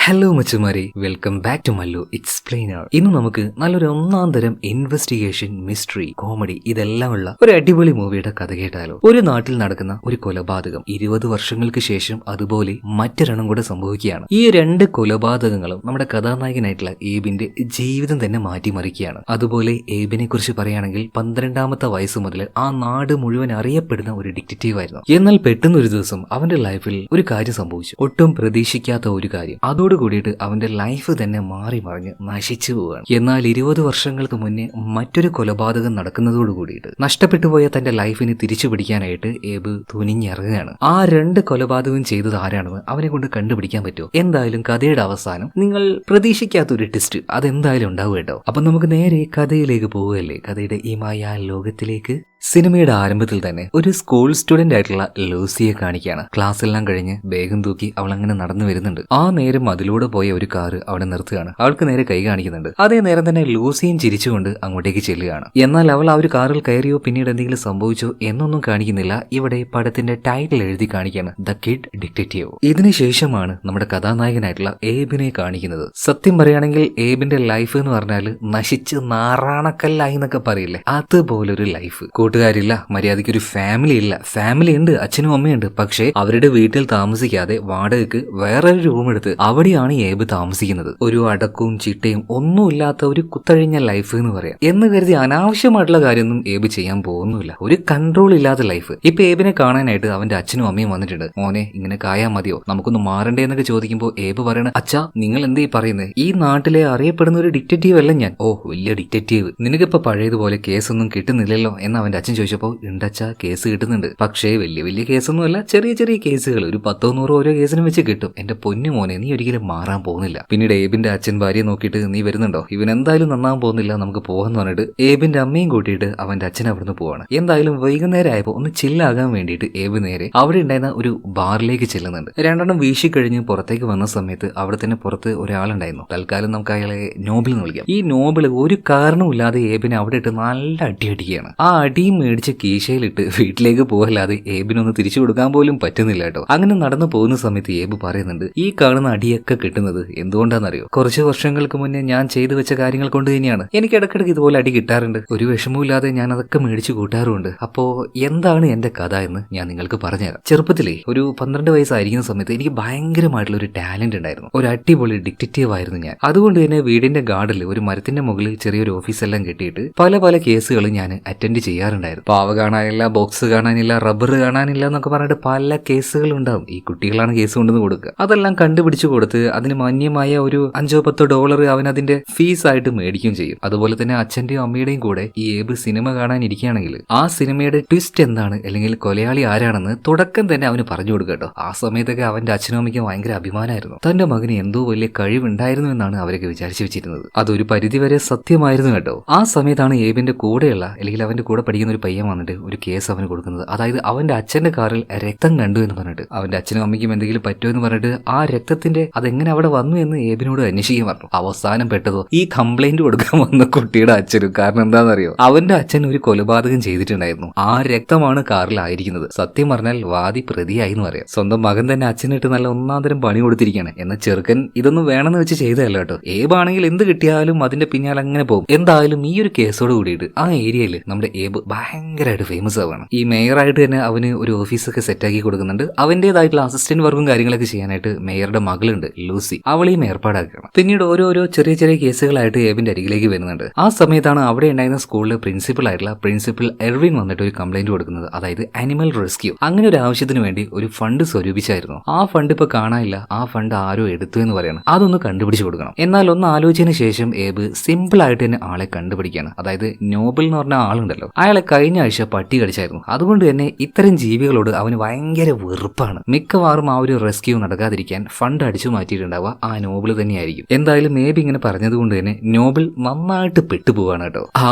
Hello മച്ചുമാരി, welcome back to Mallu explainer. ഇന്ന് നമുക്ക് നല്ലൊരു ഒന്നാം തരം ഇൻവെസ്റ്റിഗേഷൻ, മിസ്റ്ററി, കോമഡി ഇതെല്ലാം ഉള്ള ഒരു അടിപൊളി മൂവിയുടെ കഥ കേട്ടാലോ. ഒരു നാട്ടിൽ നടക്കുന്ന ഒരു കൊലപാതകം 20 വർഷങ്ങൾക്ക് ശേഷം അതുപോലെ മറ്റൊരെണ്ണം കൂടെ സംഭവിക്കുകയാണ്. ഈ രണ്ട് കൊലപാതകങ്ങളും നമ്മുടെ കഥാനായകനായിട്ടുള്ള ഏബിന്റെ ജീവിതം തന്നെ മാറ്റിമറിക്കുകയാണ്. അതുപോലെ ഏബിനെ കുറിച്ച് പറയുകയാണെങ്കിൽ 12ാമത്തെ വയസ്സ് മുതൽ ആ നാട് മുഴുവൻ അറിയപ്പെടുന്ന ഒരു ഡിറ്റക്റ്റീവ് ആയിരുന്നു. എന്നാൽ പെട്ടെന്ന് ഒരു ദിവസം അവന്റെ ലൈഫിൽ ഒരു കാര്യം സംഭവിച്ചു. ഒട്ടും പ്രതീക്ഷിക്കാത്ത ഒരു കാര്യം. കൂടിയിട്ട് അവന്റെ ലൈഫ് തന്നെ മാറി മറിഞ്ഞ് നശിച്ചു പോവുകയാണ്. എന്നാൽ 20 വർഷങ്ങൾക്ക് മുന്നേ മറ്റൊരു കൊലപാതകം നടക്കുന്നതോട് കൂടിയിട്ട് നഷ്ടപ്പെട്ടു പോയ തന്റെ ലൈഫിന് തിരിച്ചു പിടിക്കാനായിട്ട് ഏബ് തുനിഞ്ഞിറങ്ങുകയാണ്. ആ രണ്ട് കൊലപാതകം ചെയ്തത് ആരാണെന്ന് അവനെ കൊണ്ട് കണ്ടുപിടിക്കാൻ പറ്റുമോ? എന്തായാലും കഥയുടെ അവസാനം നിങ്ങൾ പ്രതീക്ഷിക്കാത്ത ഒരു ട്വിസ്റ്റ് അതെന്തായാലും ഉണ്ടാവും കേട്ടോ. അപ്പൊ നമുക്ക് നേരെ കഥയിലേക്ക് പോവുകയല്ലേ, കഥയുടെ ഈ മായ ലോകത്തിലേക്ക്. സിനിമയുടെ ആരംഭത്തിൽ തന്നെ ഒരു സ്കൂൾ സ്റ്റുഡന്റ് ആയിട്ടുള്ള ലൂസിയെ കാണിക്കുകയാണ്. ക്ലാസ്സെല്ലാം കഴിഞ്ഞ് ബാഗും തൂക്കി അവൾ അങ്ങനെ നടന്നു വരുന്നുണ്ട്. ആ നേരം അതിലൂടെ പോയ ഒരു കാറ് അവിടെ നിർത്തുകയാണ്. അവൾക്ക് നേരെ കൈ കാണിക്കുന്നുണ്ട്. അതേ നേരം തന്നെ ലൂസിയും ചിരിച്ചുകൊണ്ട് അങ്ങോട്ടേക്ക് ചെല്ലുകയാണ്. എന്നാൽ അവൾ ആ ഒരു കാറിൽ കയറിയോ പിന്നീട് എന്തെങ്കിലും സംഭവിച്ചോ എന്നൊന്നും കാണിക്കുന്നില്ല. ഇവിടെ പടത്തിന്റെ ടൈറ്റിൽ എഴുതി കാണിക്കുകയാണ്, ദ കിഡ് ഡിറ്റക്റ്റീവ്. ഇതിനുശേഷമാണ് നമ്മുടെ കഥാനായകനായിട്ടുള്ള ഏബിനെ കാണിക്കുന്നത്. സത്യം പറയുകയാണെങ്കിൽ ഏബിന്റെ ലൈഫ് എന്ന് പറഞ്ഞാൽ നശിച്ച് നാറാണക്കല്ലായി എന്നൊക്കെ പറയില്ലേ, അതുപോലൊരു ലൈഫ്. കൂട്ടുകാരില്ല, മര്യാദയ്ക്ക് ഒരു ഫാമിലി ഇല്ല. ഫാമിലി ഉണ്ട്, അച്ഛനും അമ്മയുണ്ട്. പക്ഷേ അവരുടെ വീട്ടിൽ താമസിക്കാതെ വാടകയ്ക്ക് വേറൊരു റൂം എടുത്ത് അവിടെയാണ് ഏബ് താമസിക്കുന്നത്. ഒരു അടക്കവും ചിട്ടയും ഒന്നുമില്ലാത്ത ഒരു കുത്തഴിഞ്ഞ ലൈഫ് എന്ന് പറയാം. എന്ന് കരുതി അനാവശ്യമായിട്ടുള്ള കാര്യമൊന്നും ഏബ് ചെയ്യാൻ പോകുന്നില്ല. ഒരു കൺട്രോൾ ഇല്ലാത്ത ലൈഫ്. ഇപ്പൊ ഏബിനെ കാണാനായിട്ട് അവന്റെ അച്ഛനും അമ്മയും വന്നിട്ടുണ്ട്. മോനെ, ഇങ്ങനെ കായാ മതിയോ, നമുക്കൊന്ന് മാറണ്ടേ എന്നൊക്കെ ചോദിക്കുമ്പോൾ ഏബ് പറയണ, അച്ഛാ നിങ്ങൾ എന്തേ പറയുന്നത്? ഈ നാട്ടിലെ അറിയപ്പെടുന്ന ഒരു ഡിറ്റക്റ്റീവ് അല്ല ഞാൻ. ഓ, വലിയ ഡിറ്റക്റ്റീവ്. നിനക്കിപ്പോ പഴയതുപോലെ കേസൊന്നും കിട്ടുന്നില്ലല്ലോ എന്ന് അവന്റെ അച്ഛൻ ചോദിച്ചപ്പോൾ, ഉണ്ടച്ചാ കേസ് കിട്ടുന്നുണ്ട്, പക്ഷേ വലിയ വലിയ കേസൊന്നുമല്ല, ചെറിയ ചെറിയ കേസുകൾ, ഒരു 10-100 ഓരോ കേസിനും വെച്ച് കിട്ടും. എന്റെ പൊന്നു മോനെ, നീ ഒരിക്കലും മാറാൻ പോകുന്നില്ല. പിന്നീട് ഏബിന്റെ അച്ഛൻ ഭാര്യയെ നോക്കിയിട്ട്, നീ വരുന്നുണ്ടോ? ഇവൻ എന്തായാലും നന്നാൻ പോകുന്നില്ല, നമുക്ക് പോകാന്ന് പറഞ്ഞിട്ട് ഏബിന്റെ അമ്മയും കൂട്ടിയിട്ട് അവന്റെ അച്ഛൻ അവിടുന്ന് പോവാണ്. എന്തായാലും വൈകുന്നേരം ആയപ്പോൾ ഒന്ന് ചില്ലാകാൻ വേണ്ടിയിട്ട് ഏബ് നേരെ അവിടെ ഉണ്ടായിരുന്ന ഒരു ബാറിലേക്ക് ചെല്ലുന്നുണ്ട്. രണ്ടെണ്ണം വീശിക്കഴിഞ്ഞ് പുറത്തേക്ക് വന്ന സമയത്ത് അവിടെ തന്നെ പുറത്ത് ഒരാളുണ്ടായിരുന്നു. തൽക്കാലം നമുക്ക് അയാളെ നോബിൾ എന്ന് വിളിക്കാം. ഈ നോബിൾ ഒരു കാരണമില്ലാതെ ഏബിനെ അവിടെ ഇട്ട് നല്ല അടിക്കുകയാണ്. ആ അടിയും മേടിച്ച് കീശയിലിട്ട് വീട്ടിലേക്ക് പോകല്ലാതെ ഏബിനൊന്ന് തിരിച്ചു കൊടുക്കാൻ പോലും പറ്റുന്നില്ല കേട്ടോ. അങ്ങനെ നടന്നു പോകുന്ന സമയത്ത് ഏബ് പറയുന്നുണ്ട്, ഈ കാണുന്ന അടിയൊക്കെ കിട്ടുന്നത് എന്തുകൊണ്ടാണെന്നറിയോ? കുറച്ച് വർഷങ്ങൾക്ക് മുന്നേ ഞാൻ ചെയ്തു വെച്ച കാര്യങ്ങൾ കൊണ്ട് തന്നെയാണ്. എനിക്ക് ഇടയ്ക്കിടയ്ക്ക് ഇതുപോലെ അടി കിട്ടാറുണ്ട്. ഒരു വിഷമമില്ലാതെ ഞാൻ അതൊക്കെ മേടിച്ചു കൂട്ടാറുമുണ്ട്. അപ്പോ എന്താണ് എന്റെ കഥ എന്ന് ഞാൻ നിങ്ങൾക്ക് പറഞ്ഞുതരാം. ചെറുപ്പത്തിലേ ഒരു 12 വയസ്സായിരിക്കുന്ന സമയത്ത് എനിക്ക് ഭയങ്കരമായിട്ടുള്ള ഒരു ടാലന്റ് ഉണ്ടായിരുന്നു. ഒരു അടിപൊളി ഡിറ്റക്റ്റീവ് ആയിരുന്നു ഞാൻ. അതുകൊണ്ട് തന്നെ വീടിന്റെ ഗാർഡനിൽ ഒരു മരത്തിന്റെ മുകളിൽ ചെറിയൊരു ഓഫീസെല്ലാം കെട്ടിയിട്ട് പല പല കേസുകൾ ഞാൻ അറ്റൻഡ് ചെയ്യാറുണ്ടായിരുന്നു. പാവ കാണാനില്ല, ബോക്സ് കാണാനില്ല, റബ്ബർ കാണാനില്ല എന്നൊക്കെ പറഞ്ഞിട്ട് പല കേസുകൾ ഉണ്ടാവും. ഈ കുട്ടികളാണ് കേസ് കൊണ്ടുവന്ന് കൊടുക്കുക. അതെല്ലാം കണ്ടുപിടിച്ചു കൊടുത്ത് അതിന് മാന്യമായ ഒരു $5-10 അവൻ അതിന്റെ ഫീസ് ആയിട്ട് മേടിക്കുകയും ചെയ്യും. അതുപോലെ തന്നെ അച്ഛന്റെയും അമ്മയുടെയും കൂടെ ഈ ഏബ് സിനിമ കാണാനിരിക്കുകയാണെങ്കിൽ ആ സിനിമയുടെ ട്വിസ്റ്റ് എന്താണ്, അല്ലെങ്കിൽ കൊലയാളി ആരാണെന്ന് തുടക്കം തന്നെ അവന് പറഞ്ഞു കൊടുക്കുക കേട്ടോ. ആ സമയത്തൊക്കെ അവന്റെ അച്ഛനും അമ്മയ്ക്കും ഭയങ്കര അഭിമാനമായിരുന്നു. തന്റെ മകന് എന്തോ വലിയ കഴിവുണ്ടായിരുന്നു എന്നാണ് അവരൊക്കെ വിചാരിച്ചു വെച്ചിരുന്നത്. അതൊരു പരിധിവരെ സത്യമായിരുന്നു കേട്ടോ. ആ സമയത്താണ് ഏബിന്റെ കൂടെയുള്ള, അല്ലെങ്കിൽ അവന്റെ കൂടെ പഠിക്കുന്ന ഒരു പയ്യൻ വന്നിട്ട് ഒരു കേസ് അവന് കൊടുക്കുന്നത്. അതായത് അവന്റെ അച്ഛന്റെ കാറിൽ രക്തം കണ്ടു എന്ന് പറഞ്ഞിട്ട് അവന്റെ അച്ഛനും അമ്മയ്ക്കും എന്തെങ്കിലും പറ്റുമോ എന്ന് പറഞ്ഞിട്ട് ആ രക്തത്തിന്റെ അതെങ്ങനെ അവിടെ വന്നു എന്ന് ഏബിനോട് അന്വേഷിക്കാൻ പറഞ്ഞു. അവസാനം പെട്ടതോ ഈ കംപ്ലൈന്റ് കൊടുക്കാൻ വന്ന കുട്ടിയുടെ അച്ഛനും. കാരണം എന്താണെന്നറിയോ? അവന്റെ അച്ഛൻ ഒരു കൊലപാതകം ചെയ്തിട്ടുണ്ടായിരുന്നു. ആ രക്തമാണ് കാറിലായിരിക്കുന്നത്. സത്യം പറഞ്ഞാൽ വാദി പ്രതിയായി എന്ന് പറയാം. സ്വന്തം മകൻ തന്നെ അച്ഛനിട്ട് നല്ല ഒന്നാന്തരം പണി കൊടുത്തിരിക്കുകയാണ്. എന്ന ചെറുക്കൻ ഇതൊന്നും വേണമെന്ന് വെച്ച് ചെയ്തതല്ല കേട്ടോ. ഏബാണെങ്കിൽ എന്ത് കിട്ടിയാലും അതിന്റെ പിന്നാലെ അങ്ങനെ പോകും. എന്തായാലും ഈ ഒരു കേസോട് കൂടിയിട്ട് ആ ഏരിയയിൽ നമ്മുടെ ഏബ് ഭയങ്കരമായിട്ട് ഫേമസ് ആവുകയാണ്. ഈ മേയറായിട്ട് തന്നെ അവന് ഒരു ഓഫീസൊക്കെ സെറ്റാക്കി കൊടുക്കുന്നുണ്ട്. അവന്റേതായിട്ടുള്ള അസിസ്റ്റന്റ് വർക്കും കാര്യങ്ങളൊക്കെ ചെയ്യാനായിട്ട് മേയറുടെ മകളുണ്ട് ലൂസി, അവളെയും ഏർപ്പാടാക്കുകയാണ്. പിന്നീട് ഓരോരോ ചെറിയ ചെറിയ കേസുകളായിട്ട് ഏബിന്റെ അരികിലേക്ക് വരുന്നുണ്ട്. ആ സമയത്താണ് അവിടെ ഉണ്ടായിരുന്ന സ്കൂളിലെ പ്രിൻസിപ്പൽ ആയിട്ടുള്ള പ്രിൻസിപ്പൽ എർവിൻ വന്നിട്ട് ഒരു കംപ്ലൈന്റ് കൊടുക്കുന്നത്. അതായത് ആനിമൽ റെസ്ക്യൂ, അങ്ങനെ ഒരു ആവശ്യത്തിന് വേണ്ടി ഒരു ഫണ്ട് സ്വരൂപിച്ചായിരുന്നു. ആ ഫണ്ട് ഇപ്പൊ കാണാനില്ല. ആ ഫണ്ട് ആരോ എടുത്തു എന്ന് പറയണം. അതൊന്ന് കണ്ടുപിടിച്ചു കൊടുക്കണം. എന്നാൽ ഒന്ന് ആലോചിച്ചതിന് ശേഷം ഏബ് സിമ്പിൾ ആയിട്ട് തന്നെ ആളെ കണ്ടുപിടിക്കുകയാണ്. അതായത് നോബിൾ എന്ന് പറഞ്ഞ ആളുണ്ടല്ലോ, അയാളെ കഴിഞ്ഞ ആഴ്ച പട്ടി കടിച്ചായിരുന്നു. അതുകൊണ്ട് തന്നെ ഇത്തരം ജീവികളോട് അവന് ഭയങ്കര വെറുപ്പാണ്. മിക്കവാറും ആ ഒരു റെസ്ക്യൂ നടക്കാതിരിക്കാൻ ഫണ്ട് അടിച്ചു മാറ്റിയിട്ടുണ്ടാവുക ആ നോബിൾ തന്നെയായിരിക്കും. എന്തായാലും മേബി ഇങ്ങനെ പറഞ്ഞതുകൊണ്ട് തന്നെ നോബിൾ നന്നായിട്ട് പെട്ടുപോവാണ് കേട്ടോ. ആ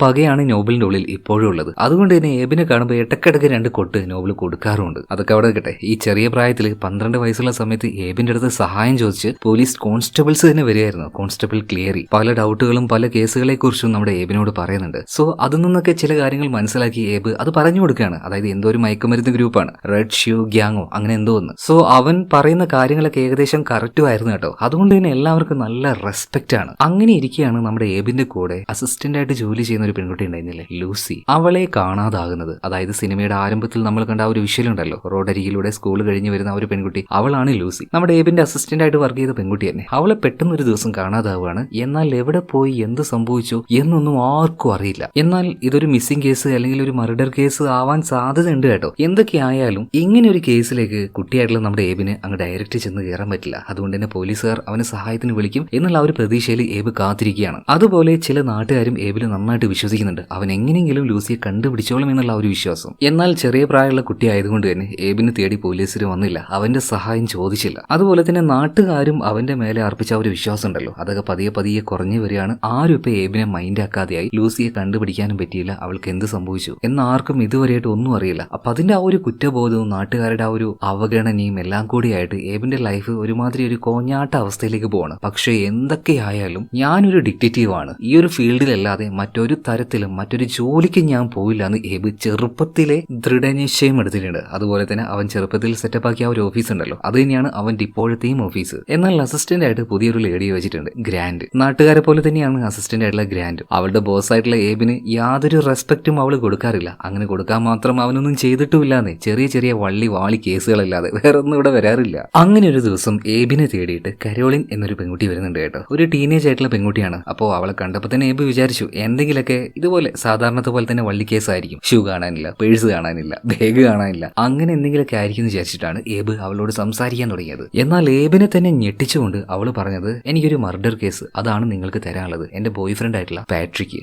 പകയാണ് നോബിളിന്റെ ഉള്ളിൽ ഇപ്പോഴും ഉള്ളത്. അതുകൊണ്ട് തന്നെ ഏബിനെ കാണുമ്പോൾ ഇടക്കിടക്ക് 2 കൊട്ട് നോബിൾ കൊടുക്കാറുമുണ്ട്. അതൊക്കെ അവിടെ കിട്ടെ. ഈ ചെറിയ പ്രായത്തിൽ 12 വയസ്സുള്ള സമയത്ത് ഏബിന്റെ അടുത്ത് സഹായം ചോദിച്ച് പോലീസ് കോൺസ്റ്റബിൾസ് തന്നെ വരികയായിരുന്നു. കോൺസ്റ്റബിൾ ക്ലിയറി പല ഡൗട്ടുകളും പല കേസുകളെ കുറിച്ചും നമ്മുടെ ഏബിനോട് പറയുന്നുണ്ട്. സോ അതൊന്നും നിന്നൊക്കെ ചില കാര്യങ്ങൾ മനസ്സിലാക്കി ഏബ് അത് പറഞ്ഞു കൊടുക്കുകയാണ്. അതായത് എന്തോ ഒരു മയക്കുമരുന്ന് ഗ്രൂപ്പാണ്, റെഡ് ഷ്യൂ ഗ്യാങ്ങോ അങ്ങനെ എന്തോ ഒന്ന്. സോ അവൻ പറയുന്ന കാര്യങ്ങളൊക്കെ ഏകദേശം കറക്റ്റും ആയിരുന്നു കേട്ടോ. അതുകൊണ്ട് തന്നെ എല്ലാവർക്കും നല്ല റെസ്പെക്റ്റ് ആണ്. അങ്ങനെ ഇരിക്കുകയാണ് നമ്മുടെ ഏബിന്റെ കൂടെ അസിസ്റ്റന്റ് ആയിട്ട് ജോലി ചെയ്യുന്ന ഒരു പെൺകുട്ടി ഉണ്ടായിരുന്നില്ലേ, ലൂസി. അവളെ കാണാതാകുന്നത്, അതായത് സിനിമയുടെ ആരംഭത്തിൽ നമ്മൾ കണ്ട ആ ഒരു വിഷ്വൽ ഉണ്ടല്ലോ, റോഡരികിലൂടെ സ്കൂൾ കഴിഞ്ഞ് വരുന്ന ആ ഒരു പെൺകുട്ടി, അവളാണ് ലൂസി. നമ്മുടെ ഏബിന്റെ അസിസ്റ്റന്റ് ആയിട്ട് വർക്ക് ചെയ്ത പെൺകുട്ടി തന്നെ. അവളെ പെട്ടെന്ന് ഒരു ദിവസം കാണാതാവുകയാണ്. എന്നാൽ എവിടെ പോയി, എന്ത് സംഭവിച്ചു എന്നൊന്നും ആർക്കും അറിയില്ല. എന്നാൽ ഇതൊരു മിസ്സിംഗ് കേസ് അല്ലെങ്കിൽ ഒരു മർഡർ കേസ് ആവാൻ സാധ്യതയുണ്ട് കേട്ടോ. എന്തൊക്കെയായാലും ഇങ്ങനെ ഒരു കേസിലേക്ക് കുട്ടിയായിട്ടുള്ള നമ്മുടെ ഏബിന് അങ്ങ് ഡയറക്റ്റ് ചെന്ന് കയറാൻ പറ്റില്ല. അതുകൊണ്ട് തന്നെ പോലീസുകാർ അവന് സഹായത്തിന് വിളിക്കും എന്നുള്ള ആ ഒരു പ്രതീക്ഷയിൽ ഏബ് കാത്തിരിക്കുകയാണ്. അതുപോലെ ചില നാട്ടുകാരും ഏബിന് നന്നായിട്ട് വിശ്വസിക്കുന്നുണ്ട്. അവൻ എങ്ങനെയെങ്കിലും ലൂസിയെ കണ്ടുപിടിച്ചോളും എന്നുള്ള ആ ഒരു വിശ്വാസം. എന്നാൽ ചെറിയ പ്രായമുള്ള കുട്ടി ആയതുകൊണ്ട് തന്നെ ഏബിന് തേടി പോലീസുകാർ വന്നില്ല, അവന്റെ സഹായം ചോദിച്ചില്ല. അതുപോലെ തന്നെ നാട്ടുകാരും അവന്റെ മേലെ അർപ്പിച്ച ഒരു വിശ്വാസം ഉണ്ടല്ലോ, അതൊക്കെ പതിയെ പതിയെ കുറഞ്ഞു വരികയാണ്. ആരും ഇപ്പൊ ഏബിനെ മൈൻഡ് ആക്കാതെയായി. ലൂസിയെ കണ്ടുപിടിക്കാനും പറ്റിയില്ല, അവൾക്ക് എന്ത് സംഭവിച്ചു എന്ന് ആർക്കും ഇതുവരെയായിട്ട് ഒന്നും അറിയില്ല. അപ്പൊ അതിന്റെ ആ ഒരു കുറ്റബോധവും നാട്ടുകാരുടെ ആ ഒരു അവഗണനയും എല്ലാം കൂടിയായിട്ട് ഏബിന്റെ ലൈഫ് ഒരുമാതിരി ഒരു കോഞ്ഞാട്ട അവസ്ഥയിലേക്ക് പോവാണ്. പക്ഷെ എന്തൊക്കെയായാലും ഞാനൊരു ഡിറ്റക്റ്റീവ് ആണ്, ഈ ഒരു ഫീൽഡിലല്ലാതെ മറ്റൊരു തരത്തിലും മറ്റൊരു ജോലിക്ക് ഞാൻ പോയില്ല എന്ന് ഏബ് ചെറുപ്പത്തിലെ ദൃഢനിശ്ചയം എടുത്തിട്ടുണ്ട്. അതുപോലെ തന്നെ അവൻ ചെറുപ്പത്തിൽ സെറ്റപ്പ് ആക്കിയ ഒരു ഓഫീസ് ഉണ്ടല്ലോ, അത് തന്നെയാണ് അവന്റെ ഇപ്പോഴത്തെയും ഓഫീസ്. എന്നാൽ അസിസ്റ്റന്റ് ആയിട്ട് പുതിയൊരു ലേഡിയെ വെച്ചിട്ടുണ്ട്, ഗ്രാൻഡ്. നാട്ടുകാരെ പോലെ തന്നെയാണ് അസിസ്റ്റന്റ് ആയിട്ടുള്ള ഗ്രാൻഡ്. അവളുടെ ബോസ് ആയിട്ടുള്ള ഏബിന് യാതൊരു റെസ്പെക്റ്റും അവള് കൊടുക്കാറില്ല. അങ്ങനെ കൊടുക്കാൻ മാത്രം അവനൊന്നും ചെയ്തിട്ടുമില്ലാന്നേ, ചെറിയ ചെറിയ വള്ളി വാളി കേസുകളല്ലാതെ വേറെ ഒന്നും ഇവിടെ വരാറില്ല. അങ്ങനെ ഒരു ദിവസം ഏബിനെ തേടിയിട്ട് കരോളിൻ എന്നൊരു പെൺകുട്ടി വരുന്നുണ്ട് കേട്ടോ. ഒരു ടീനേജ് ആയിട്ടുള്ള പെൺകുട്ടിയാണ്. അപ്പോൾ അവളെ കണ്ടപ്പോൾ തന്നെ ഏബ് വിചാരിച്ചു എന്തെങ്കിലുമൊക്കെ ഇതുപോലെ സാധാരണത്തെ പോലെ തന്നെ വള്ളി കേസായിരിക്കും. ഷൂ കാണാനില്ല, പേഴ്സ് കാണാനില്ല, ബാഗ് കാണാനില്ല, അങ്ങനെ എന്തെങ്കിലുമൊക്കെ ആയിരിക്കും എന്ന് വിചാരിച്ചിട്ടാണ് ഏബ് അവളോട് സംസാരിക്കാൻ തുടങ്ങിയത്. എന്നാൽ ഏബിനെ തന്നെ ഞെട്ടിച്ചുകൊണ്ട് അവള് പറഞ്ഞത്, എനിക്കൊരു മർഡർ കേസ്, അതാണ് നിങ്ങൾക്ക് തരാനുള്ളത്. എന്റെ ബോയ് ഫ്രണ്ട് ആയിട്ടുള്ള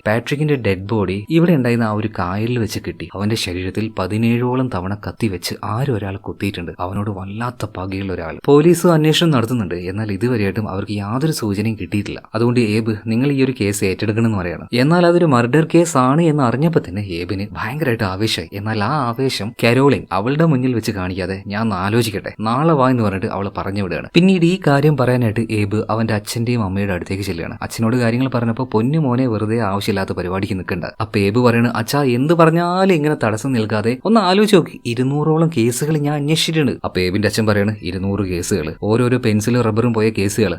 പാട്രിക്കിന്റെ ഡെഡ് ബോഡി ഇവിടെ ഉണ്ടായിരുന്ന ആ ഒരു കായലിൽ വെച്ച് കിട്ടി. അവന്റെ ശരീരത്തിൽ 17ഓളം തവണ കത്തി വെച്ച് ആരും ഒരാളെ കുത്തിയിട്ടുണ്ട്. അവനോട് വല്ലാത്ത പകയുള്ള ഒരാൾ. പോലീസ് അന്വേഷണം നടത്തുന്നുണ്ട്. എന്നാൽ ഇതുവരെയായിട്ടും അവർക്ക് യാതൊരു സൂചനയും കിട്ടിയിട്ടില്ല. അതുകൊണ്ട് ഏബ്, നിങ്ങൾ ഈ ഒരു കേസ് ഏറ്റെടുക്കണമെന്ന് പറയണം. എന്നാൽ അതൊരു മർഡർ കേസ് ആണ് എന്ന് അറിഞ്ഞപ്പോൾ തന്നെ ഏബിന് ഭയങ്കരമായിട്ട് ആവേശമായി. എന്നാൽ ആ ആവേശം കരോളിൻ അവളുടെ മുന്നിൽ വെച്ച് കാണിക്കാതെ ഞാൻ ആലോചിക്കട്ടെ, നാളെ വാ എന്ന് പറഞ്ഞിട്ട് അവളെ പറഞ്ഞു വിടുകയാണ്. പിന്നീട് ഈ കാര്യം പറയാനായിട്ട് ഏബ് അവന്റെ അച്ഛന്റെയും അമ്മയുടെ അടുത്തേക്ക് ചെല്ലുകയാണ്. അച്ഛനോട് കാര്യങ്ങൾ പറഞ്ഞപ്പോൾ പൊന്നു മോനെ വെറുതെ ആവശ്യമില്ലാത്ത പരിപാടിക്ക് നിൽക്കണ്ട. അപ്പൊ ഏബ് പറയണ, അച്ഛാ എന്ത് പറഞ്ഞാലും ഇങ്ങനെ തടസ്സം നിൽക്കാതെ ഒന്ന് ആലോചിച്ച് നോക്കി, 200ഓളം കേസുകൾ ഞാൻ അന്വേഷിച്ചിട്ടുണ്ട്. അപ്പൊ ഏബിന്റെ അച്ഛൻ പറയണ്, 200 കേസുകൾ, ഓരോരോ പെൻസിലും റബ്ബറും പോയ കേസുകൾ.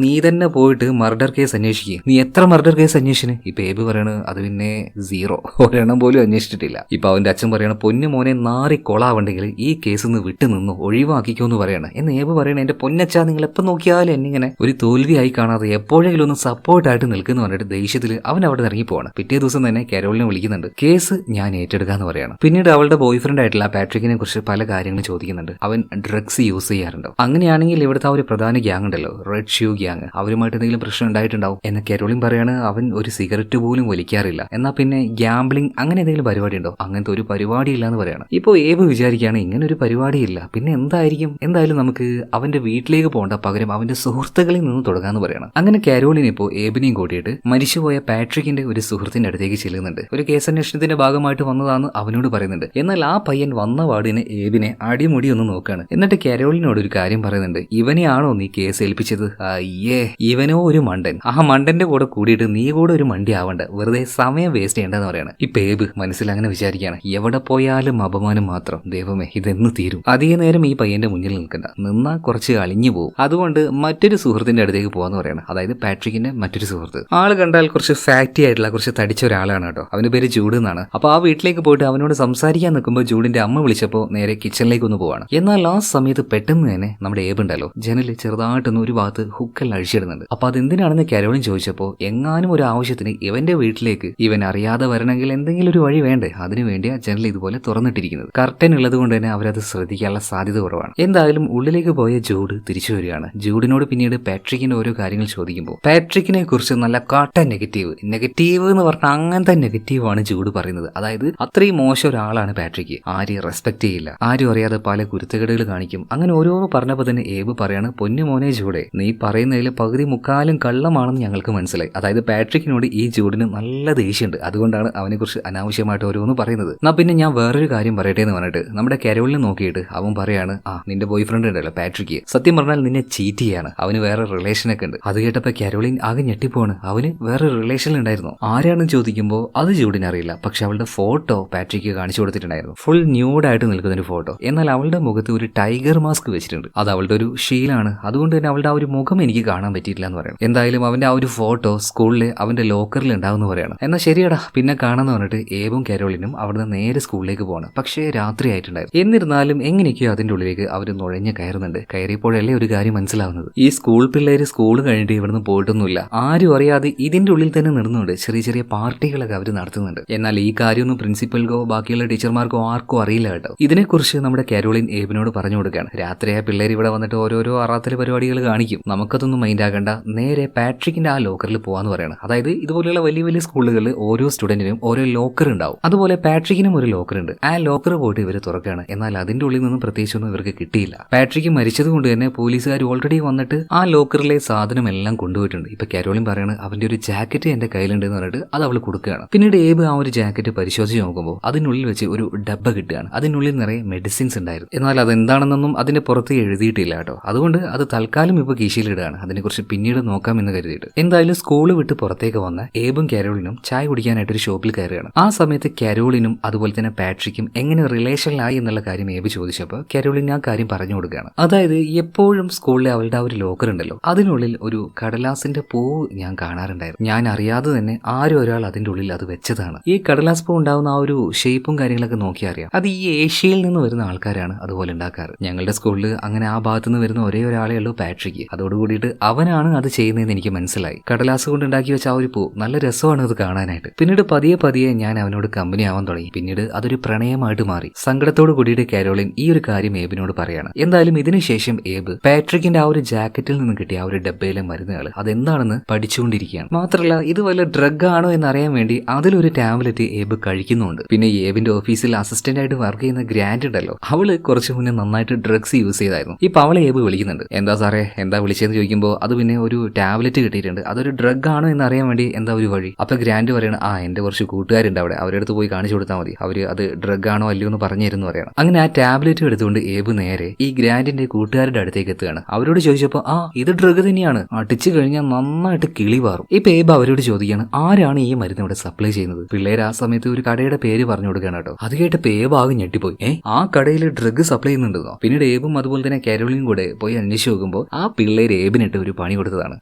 നീ തന്നെ പോയിട്ട് മർഡർ കേസ് അന്വേഷിക്കുക. നീ എത്ര മർഡർ കേസ് അന്വേഷിച്ചിന്? ഇപ്പൊ ഏബ് പറയണ്, അത് പിന്നെ 0, ഒരെണ്ണം പോലും അന്വേഷിച്ചിട്ടില്ല. ഇപ്പൊ അവന്റെ അച്ഛൻ പറയണ, പൊന്നു മോനെ നാറി കൊളാവുണ്ടെങ്കിൽ ഈ കേസ് നിന്ന് വിട്ടു നിന്നു ഒഴിവാക്കിക്കോ എന്ന് പറയണ. എന്ന് ഏബ് പറയണ, എന്റെ പൊന്നച്ചാ നിങ്ങൾ എപ്പം നോക്കിയാലും എന്നിങ്ങനെ ഒരു തോൽവിയായി കാണാതെ എപ്പോഴെങ്കിലും ഒന്ന് സപ്പോർട്ടായിട്ട് നിൽക്കുന്ന പറഞ്ഞിട്ട് ദേഷ്യത്തിൽ അവൻ അവിടെ ഇറങ്ങി പോവാണ്. പിറ്റേ ദിവസം തന്നെ കരോളിനെ വിളിക്കുന്നുണ്ട്. കേസ് ഞാൻ ഏറ്റെടുക്കാന്ന് പറയാണ്. പിന്നീട് അവളുടെ ബോയ് ഫ്രണ്ട് ആയിട്ടുള്ള പാട്രിക്കിനെ കുറിച്ച് പല കാര്യങ്ങളും ചോദിക്കുന്നുണ്ട്. അവൻ ഡ്രഗ്സ് യൂസ് ചെയ്യാറുണ്ടോ? അങ്ങനെയാണെങ്കിൽ ഇവിടുത്തെ ആ ഒരു പ്രധാന ഗ്യാങ് ഉണ്ടല്ലോ, റെഡ് ഷ്യൂ ഗ്യാങ്, അവരുമായിട്ട് എന്തെങ്കിലും പ്രശ്നം ഉണ്ടായിട്ടുണ്ടാവും എന്ന് കരോളിൻ പറയാണ്. അവൻ ഒരു സിഗരറ്റ് പോലും വലിക്കാറില്ല. എന്നാ പിന്നെ ഗ്യാംബ്ലിംഗ് അങ്ങനെ എന്തെങ്കിലും പരിപാടി ഉണ്ടോ? അങ്ങനത്തെ ഒരു പരിപാടി ഇല്ല എന്ന് പറയാണ്. ഇപ്പോൾ ഏബ് വിചാരിക്കുകയാണ് ഇങ്ങനെ ഒരു പരിപാടി ഇല്ല, പിന്നെ എന്തായിരിക്കും? എന്തായാലും നമുക്ക് അവന്റെ വീട്ടിലേക്ക് പോകണ്ട, പകരം അവന്റെ സുഹൃത്തുക്കളിൽ നിന്ന് തുടങ്ങാന്ന് പറയണം. അങ്ങനെ കരോളിൻ ഇപ്പോൾ ഏബിനെയും കൂട്ടിയിട്ട് മരിച്ചുപോയ പാട്രിക്കിന്റെ ഒരു സുഹൃത്തിന്റെ അടുത്തേക്ക് ചെല്ലുന്നുണ്ട്. ഒരു കേസന്വേഷണത്തിന്റെ ഭാഗമായിട്ട് വന്നതാന്ന് അവനോട് പറയുന്നുണ്ട്. എന്നാൽ ആ പയ്യൻ വന്ന വാർഡിന് ഏബിനെ അടിമുടി ഒന്ന് നോക്കാണ്. എന്നിട്ട് കരോളിനോട് ഒരു കാര്യം പറയുന്നുണ്ട്. ഇവനെയാണോ നീ കേസ് ഏൽപ്പിച്ചത്? അയ്യേ, ഇവനോ ഒരു മണ്ടൻ. ആ മണ്ടന്റെ കൂടെ കൂടിയിട്ട് നീ കൂടെ ഒരു മണ്ടി ആവണ്ട, വെറുതെ സമയം വേസ്റ്റ് ചെയ്യേണ്ടെന്ന് പറയാണ്. ഇപ്പൊ ഏബ് മനസ്സിൽ അങ്ങനെ വിചാരിക്കുകയാണ്, എവിടെ പോയാലും അപമാനം മാത്രം, ദൈവമേ ഇതെന്ന് തീരും. അധിക നേരം ഈ പയ്യന്റെ മുന്നിൽ നിൽക്കണ്ട, നിന്നാ കുറച്ച് അളിഞ്ഞു പോകും. അതുകൊണ്ട് മറ്റൊരു സുഹൃത്തിന്റെ അടുത്തേക്ക് പോകാന്ന് പറയണം. അതായത് പാട്രിക്കിന്റെ മറ്റൊരു സുഹൃത്ത്. ആള് കണ്ടാൽ കുറച്ച് ഫാക്റ്റി ആയിട്ടുള്ള കുറച്ച് തടിച്ച ഒരാളാണ് കേട്ടോ. അവന്റെ പേര് ജൂഡ് എന്നാണ്. അപ്പൊ ആ വീട്ടിലേക്ക് പോയിട്ട് അവനോട് സംസാരിക്കാൻ നിൽക്കുമ്പോൾ ജൂഡിന്റെ അമ്മ വിളിച്ചപ്പോൾ നേരെ കിച്ചണിലേക്ക് ഒന്ന് പോവാണ്. എന്നാൽ ആ സമയത്ത് പെട്ടെന്ന് തന്നെ നമ്മുടെ ഏബ് ഉണ്ടല്ലോ, ജനലിൽ ചെറുതായിട്ടൊന്ന് ഒരു ഭാഗത്ത് ഹുക്കെല്ലാം അഴിച്ചിടുന്നുണ്ട്. അപ്പൊ അതെന്തിനാണെന്ന് കരോളിൻ ചോദിച്ചപ്പോൾ, എങ്ങാനും ഒരു ആവശ്യത്തിന് ഇവന്റെ വീട്ടിലേക്ക് ഇവൻ അറിയാതെ വരണമെങ്കിൽ എന്തെങ്കിലും ഒരു വഴി വേണ്ടേ, അതിനുവേണ്ടി ആ ജനൽ ഇതുപോലെ തുറന്നിട്ടിരിക്കുന്നത്. കർട്ടൻ ഉള്ളത് കൊണ്ട് തന്നെ അവരത് ശ്രദ്ധിക്കാനുള്ള സാധ്യത കുറവാണ്. എന്തായാലും ഉള്ളിലേക്ക് പോയ ജൂഡ് തിരിച്ചു വരികയാണ്. ജൂഡിനോട് പിന്നീട് പാട്രിക്കിന്റെ ഓരോ കാര്യങ്ങൾ ചോദിക്കുമ്പോൾ പാട്രിക്കിനെ കുറിച്ച് നല്ല കാട്ട നെഗറ്റീവ് എന്ന് പറഞ്ഞാൽ അങ്ങനത്തെ നെഗറ്റീവാണ് ജൂഡ് പറയുന്നത്. അതായത് അത്രയും മോശം ഒരാളാണ് പാട്രിക്ക്. ആരെയും റെസ്പെക്ട് ചെയ്യില്ല, ആരും അറിയാതെ പല കുരുത്തക്കേടുകൾ കാണിക്കും. അങ്ങനെ ഓരോന്ന് പറഞ്ഞപ്പോൾ തന്നെ ഏബ് പറയാണ്, പൊന്നു മോനെ ജൂഡെ, നീ പറയുന്നതിൽ പകുതി മുക്കാലും കള്ളമാണെന്ന് ഞങ്ങൾക്ക് മനസ്സിലായി. അതായത് പാട്രിക്കിനോട് ഈ ജൂഡിന് നല്ല ദേഷ്യമുണ്ട്, അതുകൊണ്ടാണ് അവനെ കുറിച്ച് അനാവശ്യമായിട്ട് ഓരോന്ന് പറയുന്നത്. എന്നാ പിന്നെ ഞാൻ വേറൊരു കാര്യം പറയട്ടെ എന്ന് പറഞ്ഞിട്ട് നമ്മുടെ കരോളിനെ നോക്കിയിട്ട് അവൻ പറയാണ്, നിന്റെ ബോയ് ഫ്രണ്ട് ഉണ്ടല്ലോ പാട്രിക്ക്, സത്യം പറഞ്ഞാൽ നിന്നെ ചീറ്റ് ചെയ്യാണ്, അവന് വേറെ റിലേഷനൊക്കെ ഉണ്ട്. അത് കേട്ടപ്പോൾ കരോളിൻ ആകെ ഞെട്ടിപ്പോണ്. അവന് വേറെ റിലേഷൻ ഉണ്ടായിരുന്നു. ആരാണെന്ന് ചോദിക്കുമ്പോൾ നോക്കുമ്പോൾ അത് ജൂഡിന് അറിയില്ല. പക്ഷെ അവളുടെ ഫോട്ടോ പാട്രിക്ക് കാണിച്ചു കൊടുത്തിട്ടുണ്ടായിരുന്നു. ഫുൾ ന്യൂഡായിട്ട് നിൽക്കുന്ന ഒരു ഫോട്ടോ. എന്നാൽ അവളുടെ മുഖത്ത് ഒരു ടൈഗർ മാസ്ക് വെച്ചിട്ടുണ്ട്. അത് അവളുടെ ഒരു ശീലാണ്. അതുകൊണ്ട് തന്നെ അവളുടെ ആ ഒരു മുഖം എനിക്ക് കാണാൻ പറ്റിയിട്ടില്ല എന്ന് പറയണം. എന്തായാലും അവന്റെ ആ ഒരു ഫോട്ടോ സ്കൂളിലെ അവന്റെ ലോക്കറിൽ ഉണ്ടാവുമെന്ന് പറയണം. എന്നാൽ ശരിയടാ പിന്നെ കാണാന്ന് പറഞ്ഞിട്ട് ഏബും കാരോളിനും അവിടുന്ന് നേരെ സ്കൂളിലേക്ക് പോകണം. പക്ഷേ രാത്രി ആയിട്ടുണ്ടായിരുന്നു. എന്നിരുന്നാലും എങ്ങനെയൊക്കെയോ അതിന്റെ ഉള്ളിലേക്ക് അവർ നുഴഞ്ഞ് കയറുന്നുണ്ട്. കയറിയപ്പോഴല്ലേ ഒരു കാര്യം മനസ്സിലാവുന്നത്, ഈ സ്കൂൾ പിള്ളേര് സ്കൂൾ കഴിഞ്ഞിട്ട് ഇവിടുന്ന് പോയിട്ടൊന്നുമില്ല. ആരും അറിയാതെ ഇതിന്റെ ഉള്ളിൽ തന്നെ നിർന്നുകൊണ്ട് ചെറിയ ചെറിയ പാർട്ടികളൊക്കെ അവർ നടത്തുന്നുണ്ട്. എന്നാൽ ഈ കാര്യമൊന്നും പ്രിൻസിപ്പൽക്കോ ബാക്കിയുള്ള ടീച്ചർമാർക്കോ ആർക്കും അറിയില്ല കേട്ടോ. ഇതിനെക്കുറിച്ച് നമ്മുടെ കാരോളിൻ ഏബിനോട് പറഞ്ഞു കൊടുക്കുകയാണ്. രാത്രിയായ പിള്ളേർ ഇവിടെ വന്നിട്ട് ഓരോരോ അറാത്തല പരിപാടികൾ കാണിക്കും, നമുക്കതൊന്നും മൈൻഡ് ആകണ്ട, നേരെ പാട്രിക്കിന്റെ ആ ലോക്കറിൽ പോവാന്ന് പറയണം. അതായത് ഇതുപോലെയുള്ള വലിയ വലിയ സ്കൂളുകളിൽ ഓരോ സ്റ്റുഡന്റിനും ഓരോ ലോക്കർ ഉണ്ടാവും. അതുപോലെ പാട്രിക്കിനും ഒരു ലോക്കർ ഉണ്ട്. ആ ലോക്കർ പോയിട്ട് ഇവർ തുറക്കുകയാണ്. എന്നാൽ അതിന്റെ ഉള്ളിൽ നിന്നും പ്രത്യേകിച്ചൊന്നും ഇവർക്ക് കിട്ടിയില്ല. പാട്രിക്ക് മരിച്ചത് കൊണ്ട് തന്നെ പോലീസുകാർ ഓൾറെഡി വന്നിട്ട് ആ ലോക്കറിലെ സാധനം എല്ലാം കൊണ്ടുപോയിട്ടുണ്ട്. ഇപ്പൊ കാരോളിൻ പറയാണ് അവന്റെ ഒരു ജാക്കറ്റ് എന്റെ കയ്യിലുണ്ട് എന്ന് പറഞ്ഞിട്ട് അത് അവൾ കൊടുക്കുകയാണ്. പിന്നീട് ഏബ് ആ ഒരു ജാക്കറ്റ് പരിശോധിച്ച് നോക്കുമ്പോൾ അതിനുള്ളിൽ വെച്ച് ഒരു ഡബ്ബ കിട്ടുകയാണ്. അതിനുള്ളിൽ നിറയെ മെഡിസിൻസ് ഉണ്ടായിരുന്നു. എന്നാൽ അതെന്താണെന്നൊന്നും അതിന്റെ പുറത്ത് എഴുതിയിട്ടില്ല കേട്ടോ. അതുകൊണ്ട് അത് തൽക്കാലം ഇപ്പൊ കീശയിലിടുകയാണ്. അതിനെക്കുറിച്ച് പിന്നീട് നോക്കാമെന്ന് കരുതിയിട്ട് എന്തായാലും സ്കൂള് വിട്ട് പുറത്തേക്ക് വന്ന ഏബും കാരോളിനും ചായ കുടിക്കാനായിട്ട് ഒരു ഷോപ്പിൽ കയറുകയാണ്. ആ സമയത്ത് കാരോളിനും അതുപോലെ തന്നെ പാട്രിക്കും എങ്ങനെ റിലേഷനിലായി എന്നുള്ള കാര്യം ഏബ് ചോദിച്ചപ്പോൾ കാരോളിൻ ആ കാര്യം പറഞ്ഞു കൊടുക്കുകയാണ്. അതായത് എപ്പോഴും സ്കൂളിലെ അവളുടെ ആ ഒരു ലോക്കർ ഉണ്ടല്ലോ, അതിനുള്ളിൽ ഒരു കടലാസിന്റെ പൂവ് ഞാൻ കാണാറുണ്ടായിരുന്നു. ഞാൻ അറിയാതെ തന്നെ ആരും ഒരാൾ അതിന്റെ ഉള്ളിൽ അത് വെച്ചതാണ്. ഈ കടലാസ് പൂ ഉണ്ടാവുന്ന ആ ഒരു ഷേപ്പും കാര്യങ്ങളൊക്കെ നോക്കി അറിയാം. അത് ഈ ഏഷ്യയിൽ നിന്ന് വരുന്ന ആൾക്കാരാണ് അതുപോലെ ഉണ്ടാക്കാറ്. ഞങ്ങളുടെ സ്കൂളിൽ അങ്ങനെ ആ ഭാഗത്തു നിന്ന് വരുന്ന ഒരേ ഒരാളേ ഉള്ളൂ പാട്രിക്ക്. അതോടുകൂടിയിട്ട് അവനാണ് അത് ചെയ്യുന്നതെന്ന് എനിക്ക് മനസ്സിലായി. കടലാസ് കൊണ്ട് ഉണ്ടാക്കി വെച്ച ആ ഒരു പൂ നല്ല രസമാണ് അത് കാണാനായിട്ട്. പിന്നീട് പതിയെ പതിയെ ഞാൻ അവനോട് കമ്പനി ആവാൻ തുടങ്ങി. പിന്നീട് അതൊരു പ്രണയമായിട്ട് മാറി. സങ്കടത്തോട് കൂടിയിട്ട് കാരോളിൻ ഈ ഒരു കാര്യം ഏബിനോട് പറയാണ്. എന്തായാലും ഇതിനുശേഷം ഏബ് പാട്രിക്കിന്റെ ആ ഒരു ജാക്കറ്റിൽ നിന്ന് കിട്ടിയ ആ ഒരു ഡബ്ബയിലെ മരുന്നുകൾ അതെന്താണെന്ന് പഠിച്ചുകൊണ്ടിരിക്കുകയാണ്. മാത്രമല്ല ഇത് വല്ല ഡ്രഗ് ആണോ എന്നറിയാൻ വേണ്ടി അതിലൊരു ടാബ്ലറ്റ് ഏബ് കഴിക്കുന്നുണ്ട്. പിന്നെ ഏബിന്റെ ഓഫീസിൽ അസിസ്റ്റന്റ് ആയിട്ട് വർക്ക് ചെയ്യുന്ന ഗ്രാൻഡ് ഉണ്ടല്ലോ, അവള് കുറച്ചു മുന്നേ നന്നായിട്ട് ഡ്രഗ്സ് യൂസ് ചെയ്തായിരുന്നു. ഇപ്പൊ അവളെ ഏബ് വിളിക്കുന്നുണ്ട്. എന്താ സാറേ എന്താ വിളിച്ചതെന്ന് ചോദിക്കുമ്പോൾ അത് പിന്നെ ഒരു ടാബ്ലറ്റ് കിട്ടിയിട്ടുണ്ട്, അതൊരു ഡ്രഗ് ആണോ എന്ന് അറിയാൻ വേണ്ടി എന്താ ഒരു വഴി. അപ്പൊ ഗ്രാൻഡ് പറയണം, ആ എന്റെ കുറച്ച് കൂട്ടുകാരുണ്ട് അവിടെ, അവരുടെ അടുത്ത് പോയി കാണിച്ചു കൊടുത്താൽ മതി, അവര് അത് ഡ്രഗ് ആണോ അല്ലയോ എന്ന് പറഞ്ഞു തരുന്നു പറയണം. അങ്ങനെ ആ ടാബ്ലറ്റ് എടുത്തുകൊണ്ട് ഏബ് നേരെ ഈ ഗ്രാൻഡിന്റെ കൂട്ടുകാരുടെ അടുത്തേക്ക് എത്തുകയാണ്. അവരോട് ചോദിച്ചപ്പോൾ ആ ഇത് ഡ്രഗ് തന്നെയാണ്, അടിച്ചു കഴിഞ്ഞാൽ നന്നായിട്ട് കിളി പാറും. ഇപ്പൊ ഏബ് അവരോട് ചോദിക്കുകയാണ് ആരാണ് ഈ മരുന്ന് ഇവിടെ സപ്ലൈ ചെയ്യുന്നത്. പിള്ളേർ ആ സമയത്ത് ഒരു കടയുടെ പേര് പറഞ്ഞു കൊടുക്കുകയാണ് കേട്ടോ. അത് കേട്ടപ്പോ ഏബ് ആകെ ഞെട്ടിപ്പോയി. ആ കടയിൽ ഡ്രഗ് സപ്ലൈ ചെയ്യുന്നുണ്ടെന്നോ. പിന്നീട് ഏബും അതുപോലെ തന്നെ കാരോളിനും കൂടെ പോയി അന്വേഷിച്ച് നോക്കുമ്പോൾ ആ പിള്ളേർ ഏബിനിട്ട് ഒരു പണി കൊടുത്തതാണ്.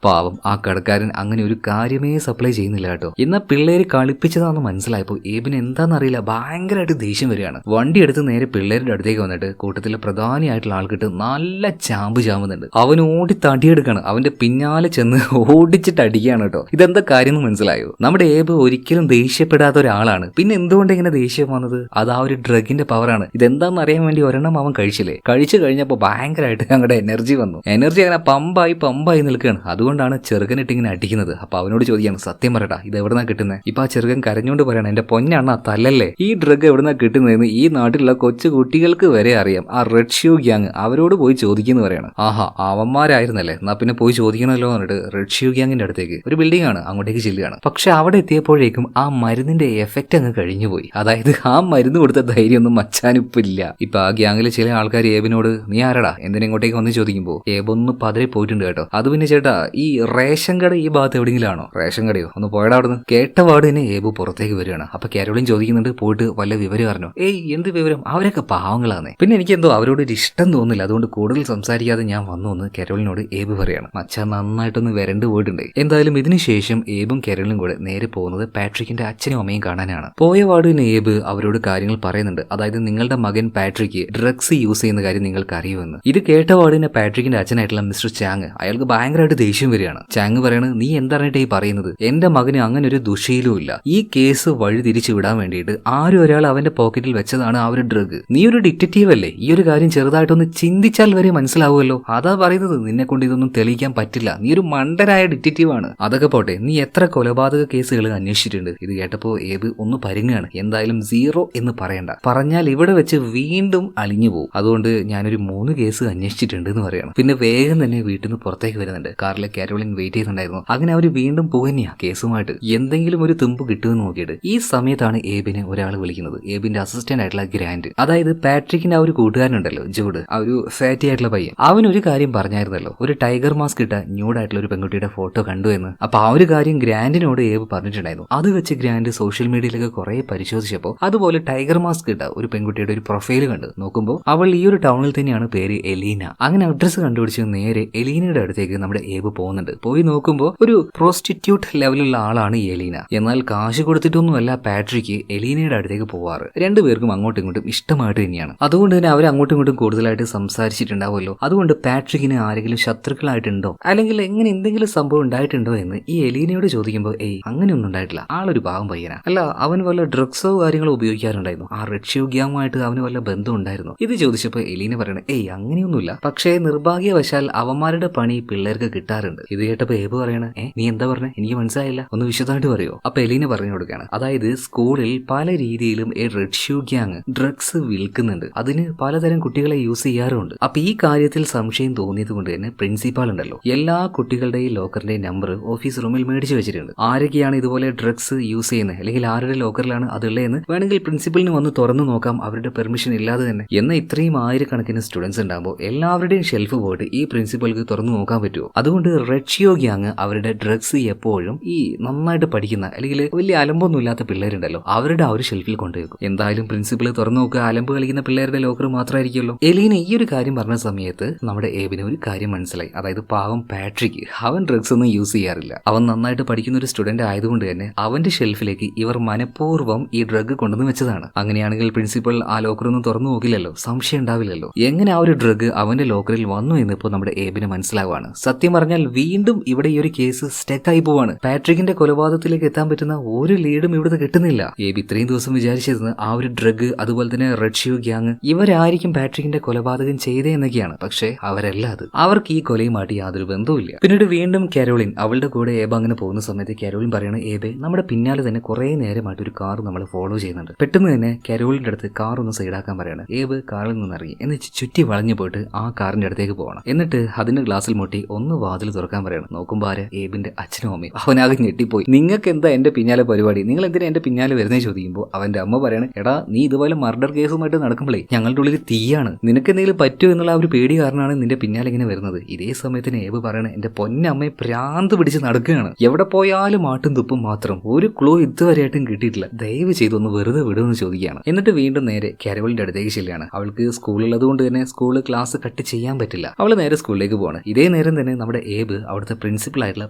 പാവം ആ കടക്കാരൻ അങ്ങനെ ഒരു കാര്യമേ സപ്ലൈ ചെയ്യുന്നില്ല കേട്ടോ. എന്നാൽ പിള്ളേര് കളിപ്പിച്ചതാണെന്ന് മനസ്സിലായപ്പോൾ ഏബിന് എന്താണെന്നറിയില്ല ഭയങ്കരമായിട്ട് ദേഷ്യം വരികയാണ്. വണ്ടി എടുത്ത് നേരെ പിള്ളേരുടെ അടുത്തേക്ക് വന്നിട്ട് കൂട്ടത്തിലെ പ്രധാനിയായിട്ടുള്ള ആൾക്കിട്ട് നല്ല ചാമ്പുന്നുണ്ട്. അവൻ ഓടി തടിയെടുക്കാണ്. അവന്റെ പിന്നാലെ ചെന്ന് ഓടിച്ചിട്ട് അടിക്കുകയാണ് കേട്ടോ. ഇതെന്താ കാര്യം എന്ന് മനസ്സിലായോ? നമ്മുടെ ഏബ് ഒരിക്കലും ദേഷ്യപ്പെടാത്ത ഒരാളാണ്. പിന്നെ എന്തുകൊണ്ട് ഇങ്ങനെ ദേഷ്യം വന്നത്? അത് ആ ഒരു ഡ്രഗിന്റെ പവറാണ്. ഇതെന്താന്ന് അറിയാൻ വേണ്ടി ഒരെണ്ണം അവൻ കഴിച്ചില്ലേ. കഴിച്ചു കഴിഞ്ഞപ്പോൾ ഭയങ്കരമായിട്ട് ഞങ്ങളുടെ എനർജി വന്നു. എനർജി അങ്ങനെ പമ്പായി നിൽക്കുകയാണ്. അതുകൊണ്ടാണ് ചെറുക്കനിട്ട് ഇങ്ങനെ അടിക്കുന്നത്. അപ്പൊ അവനോട് ചോദിക്കുകയാണ് സത്യം പറയടാ ഇത് എവിടുന്നാ കിട്ടുന്നത്. ഇപ്പൊ ആ ചെറുക്കൻ കരഞ്ഞോണ്ട് പറയണം എന്റെ പൊന്നാണ് തല്ലല്ലേ, ഈ ഡ്രഗ് എവിടുന്നാ കിട്ടുന്നതെന്ന് ഈ നാട്ടിലുള്ള കൊച്ചു കുട്ടികൾക്ക് വരെ അറിയാം. ആ റെഡ് ഷ്യൂ ഗ്യാങ് അവരോട് പോയി ചോദിക്കുന്നു പറയണം. ആഹാ അവന്മാരായിരുന്നല്ലേ, എന്നാ പിന്നെ പോയി ചോദിക്കണമല്ലോ പറഞ്ഞിട്ട് റെഡ് ഷ്യൂ ഗ്യാങ്ങിന്റെ അടുത്തേക്ക് ഒരു ബിൽഡിംഗ് ആണ് അങ്ങോട്ടേക്ക് ചെല്ലുകയാണ്. പക്ഷെ അവിടെ എത്തിയപ്പോഴേക്കും ആ മരുന്നിന്റെ എഫക്റ്റ് അങ്ങ് കഴിഞ്ഞുപോയി. അതായത് ആ മരുന്ന് കൊടുത്ത ധൈര്യമൊന്നും മച്ചാനിപ്പില്ല. ഇപ്പൊ ആ ഗ്യാങ്ങിൽ ചില ആൾക്കാർ ഏബിനോട് നീ ആരടാ എന്തിനാ ഇങ്ങോട്ടേക്ക് വന്ന് ചോദിക്കുമ്പോ ഏബൊന്ന് പതരെ പോയിട്ടുണ്ട് കേട്ടോ. അത് പിന്നെ ചേട്ടാ ഈ റേഷൻ കട ഈ ഭാഗത്ത് എവിടെയെങ്കിലും ആണോ? റേഷൻ കടയോ ഒന്ന് പോയടാ അവിടുന്ന്. കേട്ട പാട് തന്നെ ഏബ് പുറത്തേക്ക് വരികയാണ്. അപ്പൊ കാരോളിൻ ചോദിക്കുന്നുണ്ട് പോയിട്ട് വല്ല വിവരം അറിഞ്ഞോ? ഏയ് എന്ത് വിവരം, അവരൊക്കെ പാവങ്ങളാണ്. പിന്നെ എനിക്ക് എന്തോ അവരോട് ഒരു ഇഷ്ടം തോന്നില്ല, അതുകൊണ്ട് കൂടുതൽ സംസാരിക്കാതെ ഞാൻ വന്നു എന്ന് കാരോളിനോട് ഏബ് പറയാണ്. മച്ചാൻ നന്നായിട്ടൊന്ന് വരണ്ടു പോയിട്ടുണ്ട്. എന്തായാലും ഇതിനുശേഷം ഏബും കാരോളിനും കൂടെ നേരെ പോകുന്നത് പാട്രിക്കിന്റെ അച്ഛനും അമ്മയും കാണാനാണ്. പോയ പാടിന് ഏബ് അവരോട് കാര്യങ്ങൾ പറയുന്നുണ്ട്. അതായത് നിങ്ങളുടെ മകൻ പാട്രിക്ക് ഡ്രഗ്സ് യൂസ് ചെയ്യുന്ന കാര്യം നിങ്ങൾക്ക് അറിയുമെന്ന്. ഇത് കേട്ട പാടിന് പാട്രിക്കിന്റെ അച്ഛനായിട്ടുള്ള മിസ്റ്റർ ചാങ് അയാൾക്ക് ഭയങ്കരമായിട്ട് ദേഷ്യം വരികയാണ്. ചാങ് പറയാണ് നീ എന്തറിഞ്ഞിട്ട് ഈ പറയുന്നത്, എന്റെ മകന് അങ്ങനെ ഒരു ദുശീലവും ഇല്ല. ഈ കേസ് വഴി തിരിച്ചു വിടാൻ വേണ്ടിയിട്ട് ആരും ഒരാൾ അവന്റെ പോക്കറ്റിൽ വെച്ചതാണ് ആ ഒരു ഡ്രഗ്. നീ ഒരു ഡിറ്റക്റ്റീവ് അല്ലേ, ഈ ഒരു കാര്യം ചെറുതായിട്ടൊന്ന് ചിന്തിച്ചാൽ വരെ മനസ്സിലാവുമല്ലോ. അതാ പറയുന്നത് നിന്നെ കൊണ്ട് ഇതൊന്നും തെളിയിക്കാൻ പറ്റില്ല, നീ ഒരു മണ്ടനായ ഡിറ്റക്റ്റീവ് ആണ്. അതൊക്കെ പോട്ടെ, നീ എത്ര കൊലപാതക കേസുകൾ അന്വേഷിച്ചിട്ടുണ്ട്. ഇത് കേട്ടപ്പോ ഏബ് ഒന്ന് പരുങ്ങാണ്. എന്തായാലും 0 എന്ന് പറയണ്ട, പറഞ്ഞാൽ ഇവിടെ വെച്ച് വീണ്ടും അലിഞ്ഞു പോകും. അതുകൊണ്ട് ഞാനൊരു 3 കേസ് അന്വേഷിച്ചിട്ടുണ്ട് എന്ന് പറയണം. പിന്നെ വേഗം തന്നെ വീട്ടിൽ നിന്ന് പുറത്തേക്ക് വരുന്നുണ്ട്. കാറിലെ കാരോളിൻ വെയിറ്റ് ചെയ്യുന്നുണ്ടായിരുന്നു. അങ്ങനെ അവർ വീണ്ടും പോകുന്നയാ കേസുമായിട്ട് എന്തെങ്കിലും ഒരു തുമ്പ് കിട്ടുമെന്ന് നോക്കിയിട്ട്. ഈ സമയത്താണ് ഏബിനെ ഒരാൾ വിളിക്കുന്നത്. ഏബിന്റെ അസിസ്റ്റന്റ് ആയിട്ടുള്ള ഗ്രാൻഡ്, അതായത് പാട്രിക്കിന്റെ ആ ഒരു കൂട്ടുകാരനുണ്ടല്ലോ ജൂഡ്, ആ ഒരു ഫാറ്റി ആയിട്ടുള്ള പയ്യൻ. അവൻ ഒരു കാര്യം പറഞ്ഞായിരുന്നല്ലോ, ഒരു ടൈഗർ മാസ്ക് ഇട്ട ന്യൂഡായിട്ടുള്ള ഒരു പെൺകുട്ടിയുടെ ഫോട്ടോ കണ്ടു എന്ന്. അപ്പൊ ആ ഒരു കാര്യം ഗ്രാൻഡിനോട് ഏബ് പറഞ്ഞിട്ടുണ്ടായിരുന്നു. അത് വെച്ച് ഗ്രാൻഡ് സോഷ്യൽ മീഡിയയിലൊക്കെ കുറെ പരിശോധിച്ചപ്പോൾ അതുപോലെ ടൈഗർ മാസ്ക് ഇട്ട ഒരു പെൺകുട്ടിയുടെ ഒരു പ്രൊഫൈൽ കണ്ടു നോക്കുമ്പോൾ അവൾ ഈ ഒരു ടൗണിൽ തന്നെയാണ് പേര് എലീന. അങ്ങനെ അഡ്രസ്സ് കണ്ടുപിടിച്ച് നേരെ എലീനയുടെ അടുത്തേക്ക് നമ്മുടെ ഏബ് പോകുന്നുണ്ട്. പോയി നോക്കുമ്പോൾ ഒരു പ്രോസ്റ്റിറ്റ്യൂട്ട് ലെവലുള്ള ആളാണ് ഈ എലീന. എന്നാൽ കാശ് കൊടുത്തിട്ടൊന്നുമല്ല പാട്രിക്ക് എലീനയുടെ അടുത്തേക്ക് പോവാറ്. രണ്ടുപേർക്കും അങ്ങോട്ടും ഇങ്ങോട്ടും ഇഷ്ടമായിട്ട് തന്നെയാണ്. അതുകൊണ്ട് തന്നെ അവർ അങ്ങോട്ടും ഇങ്ങോട്ടും കൂടുതലായിട്ട് സംസാരിച്ചിട്ടുണ്ടാവുമല്ലോ. അതുകൊണ്ട് പാട്രിക്കിന് ആരെങ്കിലും ശത്രുക്കളായിട്ടുണ്ടോ അല്ലെങ്കിൽ എങ്ങനെ എന്തെങ്കിലും സംഭവം ഉണ്ടായിട്ടുണ്ടോ എന്ന് ഈ എലീനയോട് ചോദിക്കുമ്പോൾ അങ്ങനെയൊന്നും ഉണ്ടായിട്ടില്ല, ആളൊരു പാവം പയ്യനാ. അല്ല, അവൻ വല്ല ഡ്രഗ്സോ കാര്യങ്ങളോ ഉപയോഗിക്കാറുണ്ടായിരുന്നു, ആ റെഡ് ഗ്യാങ്ങുമായിട്ട് അവന് വല്ല ബന്ധം ഉണ്ടായിരുന്നു. ഇത് ചോദിച്ചപ്പോൾ എലീന പറയണേ അങ്ങനെയൊന്നുമില്ല, പക്ഷേ നിർഭാഗ്യവശാൽ അവന്മാരുടെ പണി പിള്ളേർക്ക് കിട്ടാറുണ്ട്. ഇത് കേട്ടപ്പോ ഏബ് പറയണേ നീ എന്താ പറഞ്ഞേ, എനിക്ക് മനസ്സിലായില്ല, ഒന്ന് വിശദമായിട്ട് പറയോ? അപ്പൊ എലീന പറഞ്ഞു കൊടുക്കുകയാണ്, അതായത് സ്കൂളിൽ പല രീതിയിലും റെഡ് ഗ്യാങ് ഡ്രഗ്സ് വിൽക്കുന്നുണ്ട്, അതിന് പലതരം കുട്ടികളെ യൂസ് ചെയ്യാറുണ്ട്. അപ്പൊ ഈ കാര്യത്തിൽ സംശയം തോന്നിയത് കൊണ്ട് തന്നെ പ്രിൻസിപ്പാൾ ഉണ്ടല്ലോ എല്ലാ കുട്ടികളുടെയും ലോക്കറിന്റെയും നമ്പർ ഓഫീസ് റൂമിൽ മേടിച്ചു വെച്ചിട്ടുണ്ട്. ആരൊക്കെയാണ് ഇതുപോലെ ഡ്രഗ്സ് യൂസ് ചെയ്യുന്നത് അല്ലെങ്കിൽ ആരുടെ ലോക്കറിലാണ് അതുള്ളതെന്ന് വേണമെങ്കിൽ പ്രിൻസിപ്പലിന് വന്ന് തുറന്നു നോക്കാം, അവരുടെ പെർമിഷൻ ഇല്ലാതെ തന്നെ. എന്നാൽ ഇത്രയും ആയിരക്കണക്കിന് സ്റ്റുഡൻസ് ഉണ്ടാകുമ്പോൾ എല്ലാവരുടെയും ഷെൽഫ് പോയിട്ട് ഈ പ്രിൻസിപ്പൾക്ക് തുറന്നു നോക്കാൻ പറ്റുമോ? അതുകൊണ്ട് റെഡ് ഗ്യാങ് അവരുടെ ഡ്രഗ്സ് എപ്പോഴും ഈ നന്നായിട്ട് പഠിക്കുന്ന അല്ലെങ്കിൽ വലിയ അലമ്പൊന്നും ഇല്ലാത്ത പിള്ളേരുണ്ടല്ലോ അവരുടെ ആ ഒരു ഷെൽഫിൽ കൊണ്ടുവെക്കും. എന്തായാലും പ്രിൻസിപ്പൽ തുറന്നു നോക്കുക അലമ്പ് കളിക്കുന്ന പിള്ളേരുടെ ലോക്കർ മാത്രമായിരിക്കുമല്ലോ. എലീന ഈ ഒരു കാര്യം പറഞ്ഞ സമയത്ത് നമ്മുടെ ഏബിന് ഒരു കാര്യം മനസ്സിലായി. അതായത് പാവം പാട്രിക്ക് അവൻ ഡ്രഗ്സ് ഒന്നും യൂസ് ചെയ്യാറില്ല, അവൻ നന്നായിട്ട് പഠിക്കുന്ന ഒരു സ്റ്റുഡന്റ് ആയതുകൊണ്ട് തന്നെ അവന്റെ ഷെൽഫിലേക്ക് ഇവർ മനഃപൂർവ്വം ഈ ഡ്രഗ് കൊണ്ടുവന്ന് വെച്ചതാണ്. അങ്ങനെയാണെങ്കിൽ പ്രിൻസിപ്പൽ ആ ലോക്കറൊന്നും തുറന്നു നോക്കില്ലല്ലോ, സംശയം ഉണ്ടാവില്ലല്ലോ. എങ്ങനെ ആ ഒരു ഡ്രഗ് അവന്റെ ലോക്കറിൽ വന്നു എന്ന് ഇപ്പോൾ നമ്മുടെ ഏബിന് മനസ്സിലാവുകയാണ്. സത്യം പറഞ്ഞാൽ വീണ്ടും ഇവിടെ ഈ ഒരു കേസ് സ്റ്റക്കായി പോവാണ്. പാട്രിക്കിന്റെ കൊലപാതകത്തിലേക്ക് എത്താൻ പറ്റുന്ന ഒരു ലീഡും ഇവിടുത്തെ കിട്ടുന്നില്ല. ഏബി ഇത്രയും ദിവസം വിചാരിച്ചിരുന്നത് ആ ഒരു ഡ്രഗ് അതുപോലെ തന്നെ റെഡ് ഗ്യാങ് ഇവരായിരിക്കും പാട്രിക്കിന്റെ കൊലപാതകം ചെയ്തേ എന്നൊക്കെയാണ്. പക്ഷേ അവരല്ല അത്, അവർക്ക് ഈ കൊലയുമായിട്ട് യാതൊരു ബന്ധവുമില്ല. പിന്നീട് വീണ്ടും കാരോളിൻ അവളുടെ കൂടെ ഏബ അങ്ങനെ പോകുന്ന സമയത്ത് കാരോളിൻ പറയണ ഏബെ നമ്മുടെ പിന്നാലെ തന്നെ കുറെ നേരമായിട്ട് ഒരു കാർ നമ്മൾ ഫോളോ ചെയ്യുന്നുണ്ട്. പെട്ടെന്ന് തന്നെ കാരോളിന്റെ അടുത്ത് കാർ ഒന്ന് സൈഡാക്കാൻ പറയണം. ഏബ് കാറിൽ നിന്ന് ഇറങ്ങി എന്നിട്ട് ചുറ്റി വളഞ്ഞു പോയിട്ട് ആ കാറിന്റെ അടുത്തേക്ക് പോകണം. എന്നിട്ട് അതിന്റെ ഗ്ലാസ്സിൽ മുട്ടി ഒന്ന് വാതിൽ തുറക്കാൻ പറയണം. നോക്കുമ്പോൾ ആര്? ഏബിന്റെ അച്ഛനും അമ്മയും. അവനാകെ ഞെട്ടിപ്പോയി. നിങ്ങൾക്ക് എന്താ എന്റെ പിന്നാലെ പരിപാടി, നിങ്ങൾ എന്തിനാ എന്റെ പിന്നാലെ വരുന്നേ ചോദിക്കുമ്പോൾ അവന്റെ അമ്മ പറയണ എടാ നീ ഇതുപോലെ മർഡർ കേസുമായിട്ട് നടക്കുമ്പോഴേ ഞങ്ങളുടെ ഉള്ളിൽ തീയാണ്, നിനക്ക് എന്തെങ്കിലും പറ്റുമോ എന്നുള്ള ആ ഒരു പേടി കാരണമാണ് നിന്റെ പിന്നാലെ ഇങ്ങനെ വരുന്നത്. ഇതേ സമയത്തിന് ഏബ് പറയണ എന്റെ പൊന്നമ്മയെ ഭ്രാന്ത് പിടിച്ച് നടക്കുകയാണ്, എവിടെ പോയാലും ആട്ടും തുപ്പും മാത്രം, ഒരു ക്ലൂ ഇതുവരെയായിട്ടും കിട്ടിയിട്ടില്ല, ദയവ് ചെയ്തൊന്ന് വെറുതെ വിടുമെന്ന് ചോദിക്കുകയാണ്. എന്നിട്ട് വീണ്ടും നേരെ കാരോളിന്റെ അടുത്തേക്ക് ചെല്ലുകയാണ്. അവൾക്ക് സ്കൂളുള്ളത് കൊണ്ട് തന്നെ സ്കൂള് ക്ലാസ് കട്ട് ചെയ്യാൻ പറ്റില്ല, അവൾ നേരെ സ്കൂളിലേക്ക് പോവാണ്. ഇതേ നേരം തന്നെ നമ്മുടെ ഏബ് അവിടുത്തെ പ്രിൻസിപ്പൽ ആയിട്ടുള്ള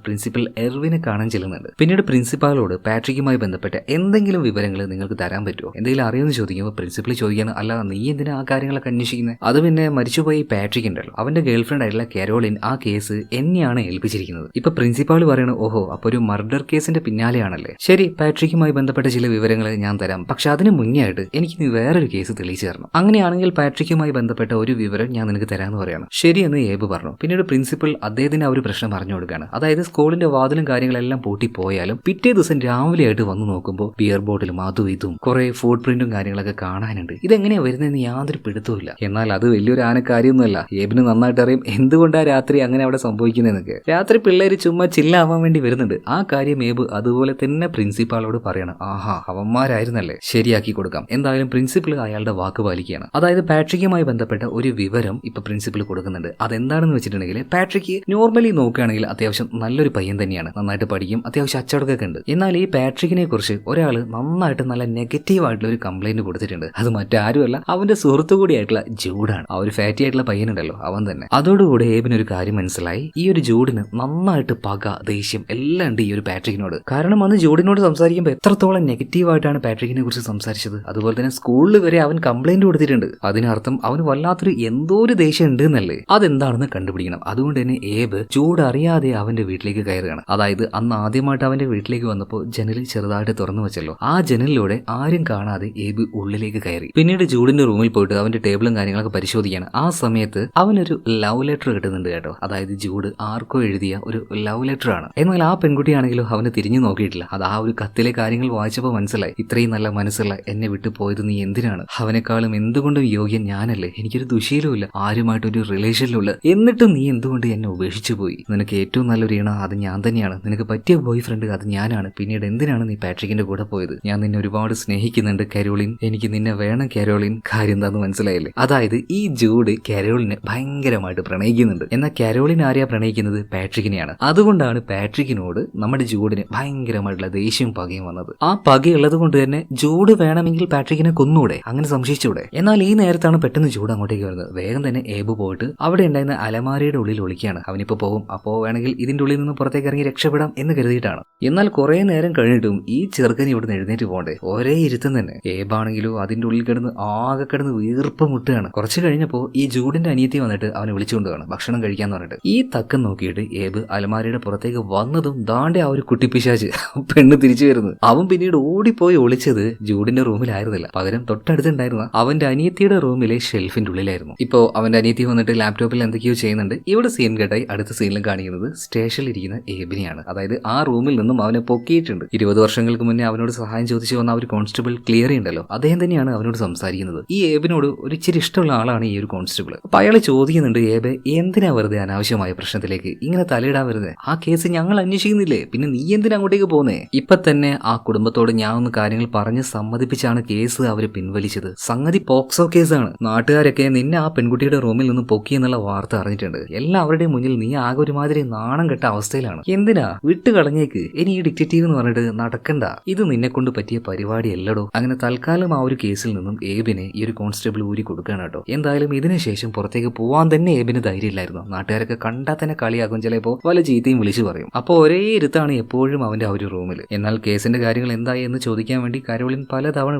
പ്രിൻസിപ്പൽ എർവിനെ കാണാൻ ചെല്ലുന്നുണ്ട്. പിന്നീട് പ്രിൻസിപ്പാളോട് പാട്രിക്കുമായി ബന്ധപ്പെട്ട എന്തെങ്കിലും വിവരങ്ങൾ നിങ്ങൾക്ക് തരാൻ പറ്റുമോ, എന്തെങ്കിലും അറിയുമെന്ന് ചോദിക്കുമ്പോൾ പ്രിൻസിപ്പൽ ചോദിക്കുകയാണ്, അല്ല നീ എന്തിനാ ആ കാര്യങ്ങളൊക്കെ അന്വേഷിക്കുന്നത്? അത് പിന്നെ മരിച്ചുപോയി പാട്രിക് ഉണ്ടല്ലോ അവന്റെ ഗേൾഫ്രണ്ട് ആയിട്ടുള്ള കാരോളിൻ ആ കേസ് എന്നെയാണ് ഏൽപ്പിച്ചിരിക്കുന്നത്. ഇപ്പൊ പ്രിൻസിപ്പാൾ പറയണ ഓഹോ അപ്പൊ ഒരു മർഡർ കേസിന്റെ പിന്നാലെയാണല്ലേ, ശരി പാട്രിക്കുമായി ബന്ധപ്പെട്ട ചില വിവരങ്ങൾ ഞാൻ തരാം, പക്ഷെ അതിന് മുന്നേ ആയിട്ട് എനിക്ക് നീ വേറൊരു കേസ് തെളിയിച്ചു തരണം. അങ്ങനെയാണെങ്കിൽ പാട്രിക്കുമായി ബന്ധപ്പെട്ട ഒരു വിവരം ഞാൻ നിനക്ക് തരാമെന്ന് പറയണം. ശരിയെന്ന് ഏബ് പറഞ്ഞു. പിന്നീട് പ്രിൻസിപ്പൽ അദ്ദേഹത്തിന് ആ ഒരു പ്രശ്നം പറഞ്ഞു കൊടുക്കുകയാണ്. അതായത് സ്കൂളിന്റെ വാതിലും കാര്യങ്ങളെല്ലാം പൂട്ടിപ്പോയാലും പിറ്റേ ദിവസം രാവിലെ ആയിട്ട് വന്നു നോക്കുമ്പോൾ ബിയർ ബോട്ടിലും അതും ഇതും കുറെ ഫുഡ് പ്രിന്റും കാര്യങ്ങളൊക്കെ കാണാനുണ്ട്. ഇതെങ്ങനെയാ വരുന്നതെന്ന് യാതൊരു പിടുത്തവുമില്ല. എന്നാൽ അത് വലിയൊരു ആനക്കാര്യമൊന്നുമല്ല. ഏബിന് നന്നായിട്ട് അറിയാം എന്തുകൊണ്ടാണ് രാത്രി അങ്ങനെ അവിടെ സംഭവിക്കുന്നതെന്നൊക്കെ. രാത്രി പിള്ളേര് ചുമ്മാ ചില്ലാവാൻ വേണ്ടി വരുന്നുണ്ട്. ആ കാര്യം ഏബ് അതുപോലെ തന്നെ പ്രിൻസിപ്പാളോട് പറയണം. ആഹാ അവന്മാരായിരുന്നല്ലേ, ശരിയാക്കി കൊടുക്കാം. എന്തായാലും പ്രിൻസിപ്പൽ അയാളുടെ വാക്ക് പാലിക്കുകയാണ്. അതായത് പാട്രിക്കുമായി ബന്ധപ്പെട്ട ഒരു വിവരം ഇപ്പൊ പ്രിൻസിപ്പൽ കൊടുക്കുന്നുണ്ട്. അതെന്താണെന്ന് വെച്ചിട്ടുണ്ടെങ്കിൽ പാട്രിക്ക് നോർമലി നോക്കുകയാണെങ്കിൽ അത്യാവശ്യം നല്ലൊരു പയ്യൻ തന്നെയാണ്, നന്നായിട്ട് പഠിക്കും, അത്യാവശ്യം അച്ചടക്കൊക്കെ ഉണ്ട്. എന്നാൽ ഈ പാട്രിക്കിനെ കുറിച്ച് ഒരാൾ നന്നായിട്ട് നല്ല നെഗറ്റീവ് ആയിട്ടുള്ള ഒരു കംപ്ലൈന്റ് കൊടുത്തിട്ടുണ്ട്. അത് മറ്റാരുമല്ല അവന്റെ സുഹൃത്തു കൂടിയായിട്ടുള്ള ജൂഡാണ്. ആ ഒരു ഫാറ്റി ആയിട്ടുള്ള പയ്യനുണ്ടല്ലോ അവൻ തന്നെ. അതോടുകൂടി ഏബിന് ഒരു കാര്യം മനസ്സിലായി, ഈ ഒരു ജൂഡിന് നന്നായിട്ട് പക ദേഷ്യം എല്ലാം ഉണ്ട് ഈ ഒരു പാട്രിക്കിനോട്. കാരണം അന്ന് ജൂഡിനോട് സംസാരിക്കുമ്പോൾ എത്രത്തോളം നെഗറ്റീവായിട്ടാണ് പാട്രിക്കിനെ കുറിച്ച് സംസാരിച്ചത്. അതുപോലെ തന്നെ സ്കൂളിൽ വരെ അവൻ കംപ്ലൈന്റ് കൊടുത്തിട്ടുണ്ട്. അതിനർത്ഥം അവന് വല്ലാത്തൊരു എന്തോ ഒരു ദേഷ്യം ഉണ്ട് എന്നല്ലേ. അതെന്താണെന്ന് കണ്ടുപിടിക്കണം. അതുകൊണ്ട് തന്നെ ഏബ് ജൂഡ് അറിയാതെ അവന്റെ വീട്ടിലേക്ക് കയറുകയാണ്. അതായത് അന്ന് ആദ്യമായിട്ട് അവന്റെ വീട്ടിലേക്ക് വന്നപ്പോൾ ജനൽ ചെറുതായിട്ട് തുറന്നു വെച്ചല്ലോ, ആ ജനലിലൂടെ ആരും കാണാതെ ഏബ് ഉള്ളിലേക്ക് കയറി. പിന്നീട് ജൂഡിന്റെ റൂമിൽ പോയിട്ട് അവന്റെ ടേബിളും കാര്യങ്ങളൊക്കെ പരിശോധിക്കുകയാണ്. ആ സമയത്ത് അവനൊരു ലവ് ലെറ്റർ കിട്ടുന്നുണ്ട് കേട്ടോ. അതായത് ജൂഡ് ആർക്കോ എഴുതിയ ഒരു ലവ് ലെറ്റർ ആണ്. എന്നാൽ ആ പെൺകുട്ടിയാണെങ്കിലും അവന് തിരിഞ്ഞു നോക്കിയിട്ടില്ല. അത് ആ ഒരു കത്തിലെ കാര്യങ്ങൾ വായിച്ചപ്പോൾ മനസ്സിലായി, ഇത്രയും നല്ല മനസ്സുള്ള എന്നെ വിട്ടു പോയത് നീ എന്തിനാണ്, അവനെക്കാളും എന്തുകൊണ്ടും യോഗ്യൻ ഞാനല്ലേ, എനിക്കൊരു ദുശീലവുമില്ല, ആരുമായിട്ടൊരു റിലേഷനിലുള്ള, എന്നിട്ടും നീ എന്തുകൊണ്ട് എന്നെ ഉപേക്ഷിച്ചു പോയി, നിനക്ക് ഏറ്റവും നല്ലൊരു ഇണ അത് ഞാൻ തന്നെയാണ്, നിനക്ക് പറ്റിയ ബോയ് ഫ്രണ്ട് അത് ഞാനാണ്, പിന്നീട് എന്തിനാണ് നീ പാട്രിക്കിന്റെ കൂടെ പോയത്, ഞാൻ നിന്നെ ഒരുപാട് സ്നേഹിക്കുന്നുണ്ട് കാരോളിൻ, എനിക്ക് നിന്നെ വേണം കാരോളിൻ, കാര്യം എന്താന്ന് മനസ്സിലായില്ലേ. അതായത് ഈ ജൂഡ് കാരോളിനെ ഭയങ്കരമായിട്ട് പ്രണയിക്കുന്നുണ്ട്. എന്നാൽ കാരോളിൻ ആരെയാ പ്രണയിക്കുന്നത്? പാട്രിക്കിനെയാണ്. അതുകൊണ്ടാണ് പാട്രിക്കിനോട് നമ്മുടെ ജൂഡിന് ഭയങ്കരമായിട്ട് ഭയങ്കരമായിട്ടുള്ള ദേഷ്യവും പകയും വന്നത്. ആ പകയുള്ളത് കൊണ്ട് തന്നെ ജൂഡ് വേണമെങ്കിൽ പാട്രിക്കിനെ കൊന്നൂടെ, അങ്ങനെ സംശയിച്ചൂടെ? എന്നാൽ ഈ നേരത്താണ് പെട്ടെന്ന് ജൂഡ് അങ്ങോട്ടേക്ക് വരുന്നത്. വേഗം തന്നെ ഏബ് പോയിട്ട് അവിടെ ഉണ്ടായിരുന്ന അലമാരയുടെ ഉള്ളിൽ ഒളിക്കുകയാണ്. അവനിപ്പോ പോകും, അപ്പോ വേണമെങ്കിൽ ഇതിന്റെ ഉള്ളിൽ നിന്ന് പുറത്തേക്ക് ഇറങ്ങി രക്ഷപ്പെടാം എന്ന് കരുതിയിട്ടാണ്. എന്നാൽ കുറെ നേരം കഴിഞ്ഞിട്ടും ഈ ചെറുക്കൻ ഇവിടുന്ന് എഴുന്നേറ്റ് പോകണ്ടേ, ഒരേ ഇരുത്തം തന്നെ. ഏബാണെങ്കിലോ അതിന്റെ ഉള്ളിൽ കിടന്ന് ആകെ കിടന്ന് വീർപ്പ് മുട്ടുകയാണ്. കുറച്ച് കഴിഞ്ഞപ്പോ ഈ ജൂഡിന്റെ അനിയത്തി വന്നിട്ട് അവനെ വിളിച്ചുകൊണ്ടുപോകണം ഭക്ഷണം കഴിക്കാന്ന് പറഞ്ഞിട്ട്. ഈ തക്കം നോക്കിയിട്ട് ഏബ് അലമാരയുടെ പുറത്തേക്ക് വന്നതും ദാണ്ടെ ആ ഒരു കുട്ടിപ്പിശാച്ച് പെണ്ണ് തിരിച്ചു വരുന്നത്. അവൻ പിന്നീട് ഓടിപ്പോയി ഒളിച്ചത് ജൂഡിന്റെ റൂമിലായിരുന്നില്ല, പകരം തൊട്ടടുത്തുണ്ടായിരുന്ന അവന്റെ അനിയത്തിയുടെ റൂമിലെ ഷെൽഫിന്റെ ഉള്ളിലായിരുന്നു. ഇപ്പോ അവന്റെ അനിയത്തി വന്നിട്ട് ലാപ്ടോപ്പിൽ എന്തൊക്കെയോ ചെയ്യുന്നുണ്ട്. ഇവിടെ സീൻ കേട്ടായി അടുത്ത സീനിലും കാണിക്കുന്നത് സ്റ്റേഷനിൽ ഇരിക്കുന്ന ഏബിനെയാണ്. അതായത് ആ റൂമിൽ നിന്നും അവനെ പൊക്കിയിട്ടുണ്ട്. 20 വർഷങ്ങൾക്ക് മുന്നേ അവനോട് സഹായം ചോദിച്ചു വന്ന ആ ഒരു കോൺസ്റ്റബിൾ ക്ലിയർ ഉണ്ടല്ലോ, അദ്ദേഹം തന്നെയാണ് അവനോട് സംസാരിക്കുന്നത്. ഈ ഏബിനോട് ഒരു ഇച്ചിരി ഇഷ്ടമുള്ള ആളാണ് ഈ ഒരു കോൺസ്റ്റബിൾ. അപ്പൊ അയാൾ ചോദിക്കുന്നുണ്ട്, ഏബ് എന്തിനാ വെറുതെ അനാവശ്യമായ പ്രശ്നത്തിലേക്ക് ഇങ്ങനെ തലയിടാൻ വരുന്നത്? ആ കേസ് ഞങ്ങൾ അന്വേഷിക്കുന്നില്ലേ, പിന്നെ നീ എന്തിനാ അങ്ങോട്ടേക്ക് പോകുന്നേ? ഇപ്പൊ തന്നെ ആ കുടുംബത്തോട് ഞാൻ ഒന്ന് കാര്യങ്ങൾ പറഞ്ഞ് സമ്മതിപ്പിച്ചാണ് കേസ് അവര് പിൻവലിച്ചത്. സംഗതി പോക്സോ കേസാണ്. നാട്ടുകാരൊക്കെ നിന്നെ ആ പെൺകുട്ടിയുടെ റൂമിൽ നിന്ന് പൊക്കി എന്നുള്ള വാർത്ത അറിഞ്ഞിട്ടുണ്ട്. എല്ലാവരുടെയും മുന്നിൽ നീ ആകെ ഒരുമാതിരി നാണം കെട്ട അവസ്ഥയിലാണ്. എന്തിനാ വിട്ട് കളഞ്ഞേക്ക്, ഇനി ഈ ഡിറ്റക്റ്റീവ് എന്ന് പറഞ്ഞിട്ട് നടക്കണ്ട, ഇത് നിന്നെ കൊണ്ട് പറ്റിയ പരിപാടി അല്ലടോ. അങ്ങനെ തൽക്കാലം ആ ഒരു കേസിൽ നിന്നും ഏബിനെ ഈ ഒരു കോൺസ്റ്റബിൾ ഊരി കൊടുക്കുകയാണ് കേട്ടോ. എന്തായാലും ഇതിനുശേഷം പുറത്തേക്ക് പോവാൻ തന്നെ ഏബിന് ധൈര്യമില്ലായിരുന്നു. നാട്ടുകാരൊക്കെ കണ്ടാൽ തന്നെ കളിയാക്കും, ചിലപ്പോ വല്ല ചീത്തയും വിളിച്ചു പറയും. അപ്പോൾ ഒരേ ഇരുത്താണ് എപ്പോഴും അവന്റെ ആ ഒരു റൂമിൽ. എന്നാൽ കേസിന്റെ കാര്യങ്ങൾ എന്തായി എന്ന് ചോദിക്കാൻ വേണ്ടി കാരോളിൻ പലതവണ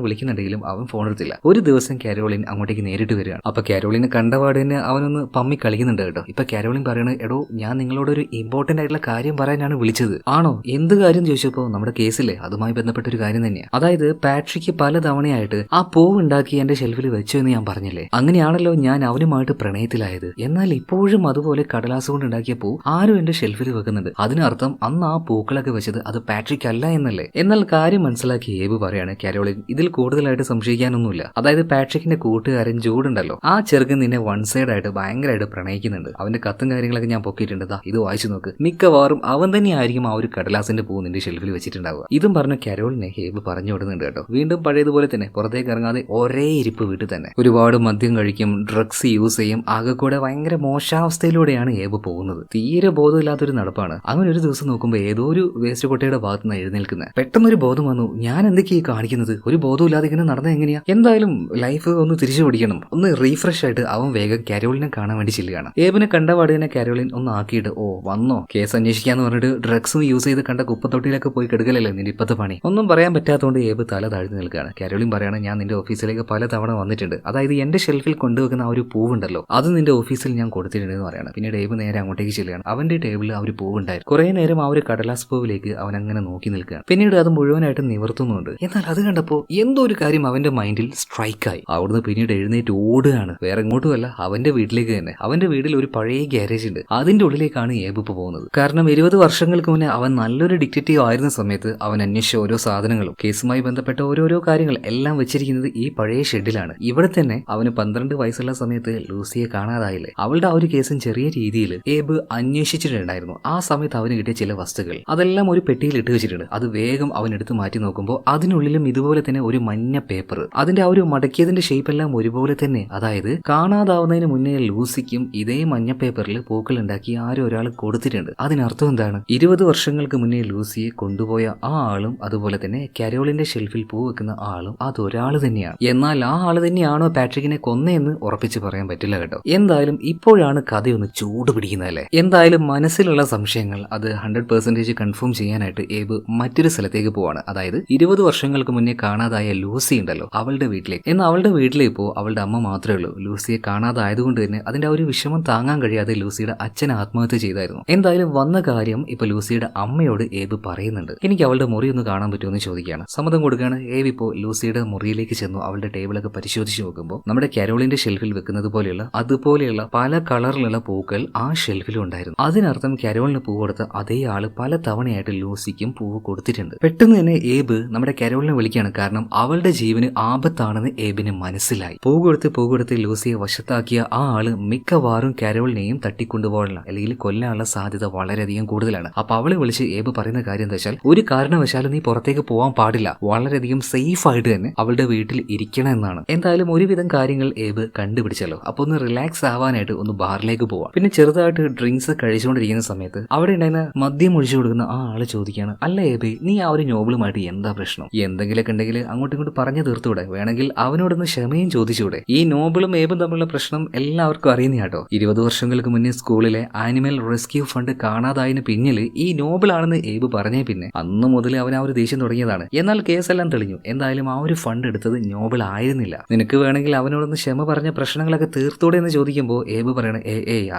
വിളിക്കുന്നുണ്ടെങ്കിലും അവൻ ഫോൺ എടുത്തില്ല. ഒരു ദിവസം കാരോളിൻ അങ്ങോട്ടേക്ക് നേരിട്ട് വരികയാണ്. അപ്പൊ കാരോളിനെ കണ്ടപാട് തന്നെ അവനൊന്ന് പമ്മി കളിക്കുന്നുണ്ട് കേട്ടോ. ഇപ്പൊ കാരോളിൻ പറയണത്, എടോ ഞാൻ നിങ്ങളോട് ഒരു ഇമ്പോർട്ടന്റ് ആയിട്ടുള്ള കാര്യം പറയാനാണ് വിളിച്ചത്. ആണോ, എന്ത് കാര്യം ചോദിച്ചപ്പോ നമ്മുടെ കേസിലെ അതുമായി ബന്ധപ്പെട്ട ഒരു കാര്യം തന്നെയാണ്. അതായത് പാട്രിക്ക് പലതവണയായിട്ട് ആ പൂവ് ഉണ്ടാക്കി എന്റെ ഷെൽഫിൽ വെച്ചു എന്ന് ഞാൻ പറഞ്ഞില്ലേ, അങ്ങനെയാണല്ലോ ഞാൻ അവനുമായിട്ട് പ്രണയത്തിലായത്. എന്നാൽ ഇപ്പോഴും അതുപോലെ കടലാസ് കൊണ്ട് ഉണ്ടാക്കിയ പൂ ആരും എന്റെ ഷെൽഫിൽ വെക്കുന്നുണ്ട്. അതിനർത്ഥം അന്ന് ആ പൂക്കളൊക്കെ വെച്ചത് അത് പാട്രിക് അല്ല എന്നല്ലേ? എന്നാൽ കാര്യം മനസ്സിലാക്കി ഏബ് പറയാണ്, കാരോളിൻ ഇതിൽ കൂടുതലായിട്ട് സംശയിക്കാനൊന്നുമില്ല. അതായത് പാട്രിക്കിന്റെ കൂട്ടുകാരൻ ജൂഡ് ഉണ്ടല്ലോ, ആ ചെറുക്കൻ നിന്നെ വൺ സൈഡ് ആയിട്ട് ഭയങ്കരമായിട്ട് പ്രണയിക്കുന്നുണ്ട്. അവന്റെ കത്തും കാര്യങ്ങളൊക്കെ ഞാൻ പൊക്കിയിട്ടുണ്ട്, ഇത് വായിച്ചു നോക്ക്. മിക്കവാറും അവൻ തന്നെയായിരിക്കും ആ ഒരു കടലാസിന്റെ പൂ നിന്റെ ഷെൽഫിൽ വെച്ചിട്ടുണ്ടാവുക. ഇതും പറഞ്ഞ കാരോളിനെ ഏബ് പറഞ്ഞു വിടുന്നുണ്ട് കേട്ടോ. വീണ്ടും പഴയതുപോലെ തന്നെ പുറത്തേക്ക് ഇറങ്ങാതെ ഒരേ ഇരിപ്പ് വീട്ടിൽ തന്നെ. ഒരുപാട് മദ്യം കഴിക്കും, ഡ്രഗ്സ് യൂസ് ചെയ്യും, ആകെ കൂടെ ഭയങ്കര മോശാവസ്ഥയിലൂടെയാണ് ഏബ് പോകുന്നത്. തീരെ ബോധമില്ലാത്തൊരു നടപ്പാണ്. അങ്ങനെ ഒരു ദിവസം നോക്കുമ്പോൾ ഏതോ ഒരു വേസ്റ്റ് കൊട്ടയുടെ ഭാഗത്ത് നിന്ന് എഴുന്നേൽക്കുന്നത്. പെട്ടെന്നൊരു ബോധം വന്നു, ഞാൻ എന്തൊക്കെയാ കാണിക്കുന്നത്, ഒരു ബോധമില്ലാതെ ഇങ്ങനെ നടന്ന എങ്ങനെയാ? എന്തായാലും ലൈഫ് ഒന്ന് തിരിച്ചു പിടിക്കണം, ഒന്ന് റീഫ്രഷ് ആയിട്ട് അവൻ വേഗം കാരോളിനെ കാണാൻ വേണ്ടി ചെല്ലുകയാണ്. ഏബിനെ കണ്ടപാട് തന്നെ കാരോളിൻ ഒന്ന് ആക്കിയിട്ട്, ഓ വന്നോ, കേസ് അന്വേഷിക്കാന്ന് പറഞ്ഞിട്ട് ഡ്രഗ്സും യൂസ് ചെയ്ത് കണ്ട കുപ്പത്തൊട്ടിയിലൊക്കെ പോയി കെടുക്കലല്ലേ നിന്റെ ഇപ്പത്തെ പണി. ഒന്നും പറയാൻ പറ്റാത്തതുകൊണ്ട് ഏബ് തല താഴ്ന്നു നിൽക്കുകയാണ്. കാരോളിൻ പറയാണ്, ഞാൻ നിന്റെ ഓഫീസിലേക്ക് പല തവണ വന്നിട്ടുണ്ട്. അതായത് എന്റെ ഷെൽഫിൽ കൊണ്ടുവെക്കുന്ന ആ ഒരു പൂവുണ്ടല്ലോ, അത് നിന്റെ ഓഫീസിൽ ഞാൻ കൊടുത്തിട്ടുണ്ട് എന്ന് പറയാണ്. പിന്നീട് ഏബ് നേരെ അങ്ങോട്ടേക്ക് ചെല്ലുകയാണ്. അവന്റെ ടേബിളിൽ ആ ഒരു പൂവുണ്ടായിരുന്നു. കുറെ നേരം ആ ഒരു കടലാസ് പൂവിലേക്ക് അവൻ അങ്ങനെ നോക്കി നിൽക്കുകയാണ്. പിന്നീട് അത് മുഴുവനായിട്ട് നിവർത്തുന്നുണ്ട്. എന്നാൽ അത് കണ്ടപ്പോ എന്തോ ഒരു കാര്യം അവന്റെ മൈൻഡിൽ സ്ട്രൈക്കായി. അവിടുന്ന് പിന്നീട് എഴുന്നേറ്റ് ഓടുകയാണ്. വേറെ എങ്ങോട്ടുമല്ല, അവന്റെ വീട്ടിലേക്ക് തന്നെ. അവന്റെ വീട്ടിൽ ഒരു പഴയ ഗ്യാരേജ് ഉണ്ട്, അതിന്റെ ഉള്ളിലേക്കാണ് ഏബ് ഇപ്പോൾ പോകുന്നത്. കാരണം 20 വർഷങ്ങൾക്ക് മുന്നേ അവൻ നല്ലൊരു ഡിറ്റക്റ്റീവ് ആയിരുന്ന സമയത്ത് അവൻ അന്വേഷിച്ച ഓരോ സാധനങ്ങളും കേസുമായി ബന്ധപ്പെട്ട ഓരോരോ കാര്യങ്ങൾ എല്ലാം വെച്ചിരിക്കുന്നത് ഈ പഴയ ഷെഡിലാണ്. ഇവിടെ തന്നെ അവന് 12 വയസ്സുള്ള സമയത്ത് ലൂസിയെ കാണാതായില്ലേ, അവളുടെ ആ ഒരു കേസും ചെറിയ രീതിയിൽ ഏബ് അന്വേഷിച്ചിട്ടുണ്ടായിരുന്നു. ആ സമയത്ത് അവന് കിട്ടിയ ചില വസ്തുക്കൾ അതെല്ലാം ഒരു പെട്ടിയിൽ ഇട്ട് വെച്ചിട്ടുണ്ട്. അത് വേഗം അവൻ എടുത്ത് മാറ്റി നോക്കുമ്പോൾ അതിനുള്ളിലും ഇതുപോലെ തന്നെ ഒരു മഞ്ഞ പേപ്പർ. അതിന്റെ ആ ഒരു മടക്കിയതിന്റെ ഷേപ്പ് എല്ലാം ഒരുപോലെ തന്നെ. അതായത് കാണാതാവുന്നതിന് മുന്നേ ലൂസിക്കും ഇതേ മഞ്ഞ പേപ്പറിൽ പൂക്കൾ ഉണ്ടാക്കി ആരും ഒരാൾ കൊടുത്തിട്ടുണ്ട്. അതിനർത്ഥം എന്താണ്? 20 വർഷങ്ങൾക്ക് മുന്നേ ലൂസിയെ കൊണ്ടുപോയ ആ ആളും അതുപോലെ തന്നെ കാരോളിന്റെ ഷെൽഫിൽ പൂ വെക്കുന്ന ആളും അതൊരാൾ തന്നെയാണ്. എന്നാൽ ആ ആള് തന്നെയാണോ പാട്രിക്കിനെ കൊന്നയെന്ന് ഉറപ്പിച്ച് പറയാൻ പറ്റില്ല കേട്ടോ. എന്തായാലും ഇപ്പോഴാണ് കഥയൊന്ന് ചൂട് പിടിക്കുന്നതല്ലേ. എന്തായാലും മനസ്സിലുള്ള സംശയങ്ങൾ അത് 100% കൺഫേം ചെയ്യാനായിട്ട് ഏബ് മറ്റൊരു സ്ഥലത്തേക്ക് പോവാണ്. അതായത് 20 വർഷങ്ങൾക്ക് മുന്നേ കാണാതായ ലൂസി ഉണ്ടല്ലോ, അവളുടെ വീട്ടിലേക്ക്. എന്നാൽ അവളുടെ വീട്ടിലിപ്പോ അവളുടെ അമ്മ മാത്രമേ ഉള്ളൂ. ലൂസിയെ കാണാതായതുകൊണ്ട് തന്നെ അതിന്റെ ആ ഒരു വിഷമം താങ്ങാൻ കഴിയാതെ ലൂസിയുടെ അച്ഛൻ ആത്മഹത്യ ചെയ്തായിരുന്നു. എന്തായാലും വന്ന കാര്യം ഇപ്പൊ ലൂസിയുടെ അമ്മയോട് ഏബ് പറയുന്നുണ്ട്. എനിക്ക് അവളുടെ മുറി ഒന്ന് കാണാൻ പറ്റുമെന്ന് ചോദിക്കുകയാണ്. സമ്മതം കൊടുക്കുകയാണ്. ഏബ് ഇപ്പോൾ ലൂസിയുടെ മുറിയിലേക്ക് ചെന്നു. അവളുടെ ടേബിളൊക്കെ പരിശോധിച്ച് നോക്കുമ്പോൾ നമ്മുടെ കാരോളിന്റെ ഷെൽഫിൽ വെക്കുന്നത് പോലെയുള്ള അതുപോലെയുള്ള പല കളറിലുള്ള പൂക്കൾ ആ ഷെൽഫിലും ഉണ്ടായിരുന്നു. അതിനർത്ഥം കാരോളിന് പൂ കൊടുത്ത അതേ ആള് പല തവണയായിട്ട് ലൂസിക്കും പൂവ് കൊടുത്തിട്ടുണ്ട്. പെട്ടെന്ന് തന്നെ ഏബ് നമ്മുടെ കാരോളിനെ വിളിക്കുകയാണ്. കാരണം അവളുടെ ജീവന് ആപത്താണെന്ന് ഏബിന് മനസ്സിലായി. പൂ കൊടുത്ത് ലൂസിയെ വശത്താക്കിയ ആ ആള് മിക്കവാറും കാരോളിനെയും തട്ടിക്കൊണ്ടുപോകാനുള്ള അല്ലെങ്കിൽ കൊല്ലാനുള്ള സാധ്യത വളരെയധികം കൂടുതലാണ്. അപ്പൊ അവളെ വിളിച്ച് ഏബ് പറയുന്ന കാര്യം എന്താ വെച്ചാൽ, ഒരു കാരണവശാലും നീ പുറത്തേക്ക് പോകാൻ പാടില്ല, വളരെയധികം സേഫ് ആയിട്ട് തന്നെ അവളുടെ വീട്ടിൽ ഇരിക്കണം എന്നാണ്. എന്തായാലും ഒരുവിധം കാര്യങ്ങൾ ഏബ് കണ്ടുപിടിച്ചല്ലോ. അപ്പൊ ഒന്ന് റിലാക്സ് ആവാനായിട്ട് ഒന്ന് ബാറിലേക്ക് പോവാം. പിന്നെ ചെറുതായിട്ട് ഡ്രിങ്ക്സ് കഴിച്ചുകൊണ്ടിരിക്കുന്ന സമയത്ത് അവിടെ ഉണ്ടായിരുന്ന മദ്യം ഒഴിച്ചു കൊടുക്കുന്ന ആ ആള് ചോദിക്കുകയാണ്, അല്ല ഏബേ, നീ ആ ഒരു നോബിളുമായിട്ട് എന്താ പ്രശ്നം? എന്തെങ്കിലുമൊക്കെ ഉണ്ടെങ്കിൽ അങ്ങോട്ടും ഇങ്ങോട്ട് പറഞ്ഞു തീർത്തൂടെ? വേണമെങ്കിൽ അവനോടൊന്ന് ക്ഷമയും ചോദിച്ചൂടെ? ഈ നോബിളും ഏബും തമ്മിലുള്ള പ്രശ്നം എല്ലാവർക്കും അറിയുന്ന കേട്ടോ. 20 വർഷങ്ങൾക്ക് മുന്നേ സ്കൂളിലെ ആനിമൽ റെസ്ക്യൂ ഫണ്ട് കാണാതായതിന് പിന്നില് ഈ നോബിളാണെന്ന് ഏബ് പറഞ്ഞേ പിന്നെ അന്ന് മുതൽ അവൻ ആ ഒരു ദേഷ്യം തുടങ്ങിയതാണ്. എന്നാൽ കേസെല്ലാം തെളിഞ്ഞു. എന്തായാലും ആ ഒരു ഫണ്ട് എടുത്തത് നോബിൾ ആയിരുന്നില്ല. നിനക്ക് വേണമെങ്കിൽ അവനോടൊന്ന് ക്ഷമ പറഞ്ഞ പ്രശ്നങ്ങളൊക്കെ തീർത്തോടെ എന്ന് ചോദിക്കുമ്പോൾ ഏബ് പറയണ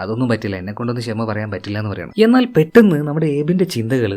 അതൊന്നും പറ്റില്ല, എന്നെ കൊണ്ടൊന്ന് ക്ഷമ പറയാൻ പറ്റില്ല എന്ന് പറയണം. എന്നാൽ പെട്ടെന്ന് നമ്മുടെ ഏബിന്റെ ചിന്തകൾ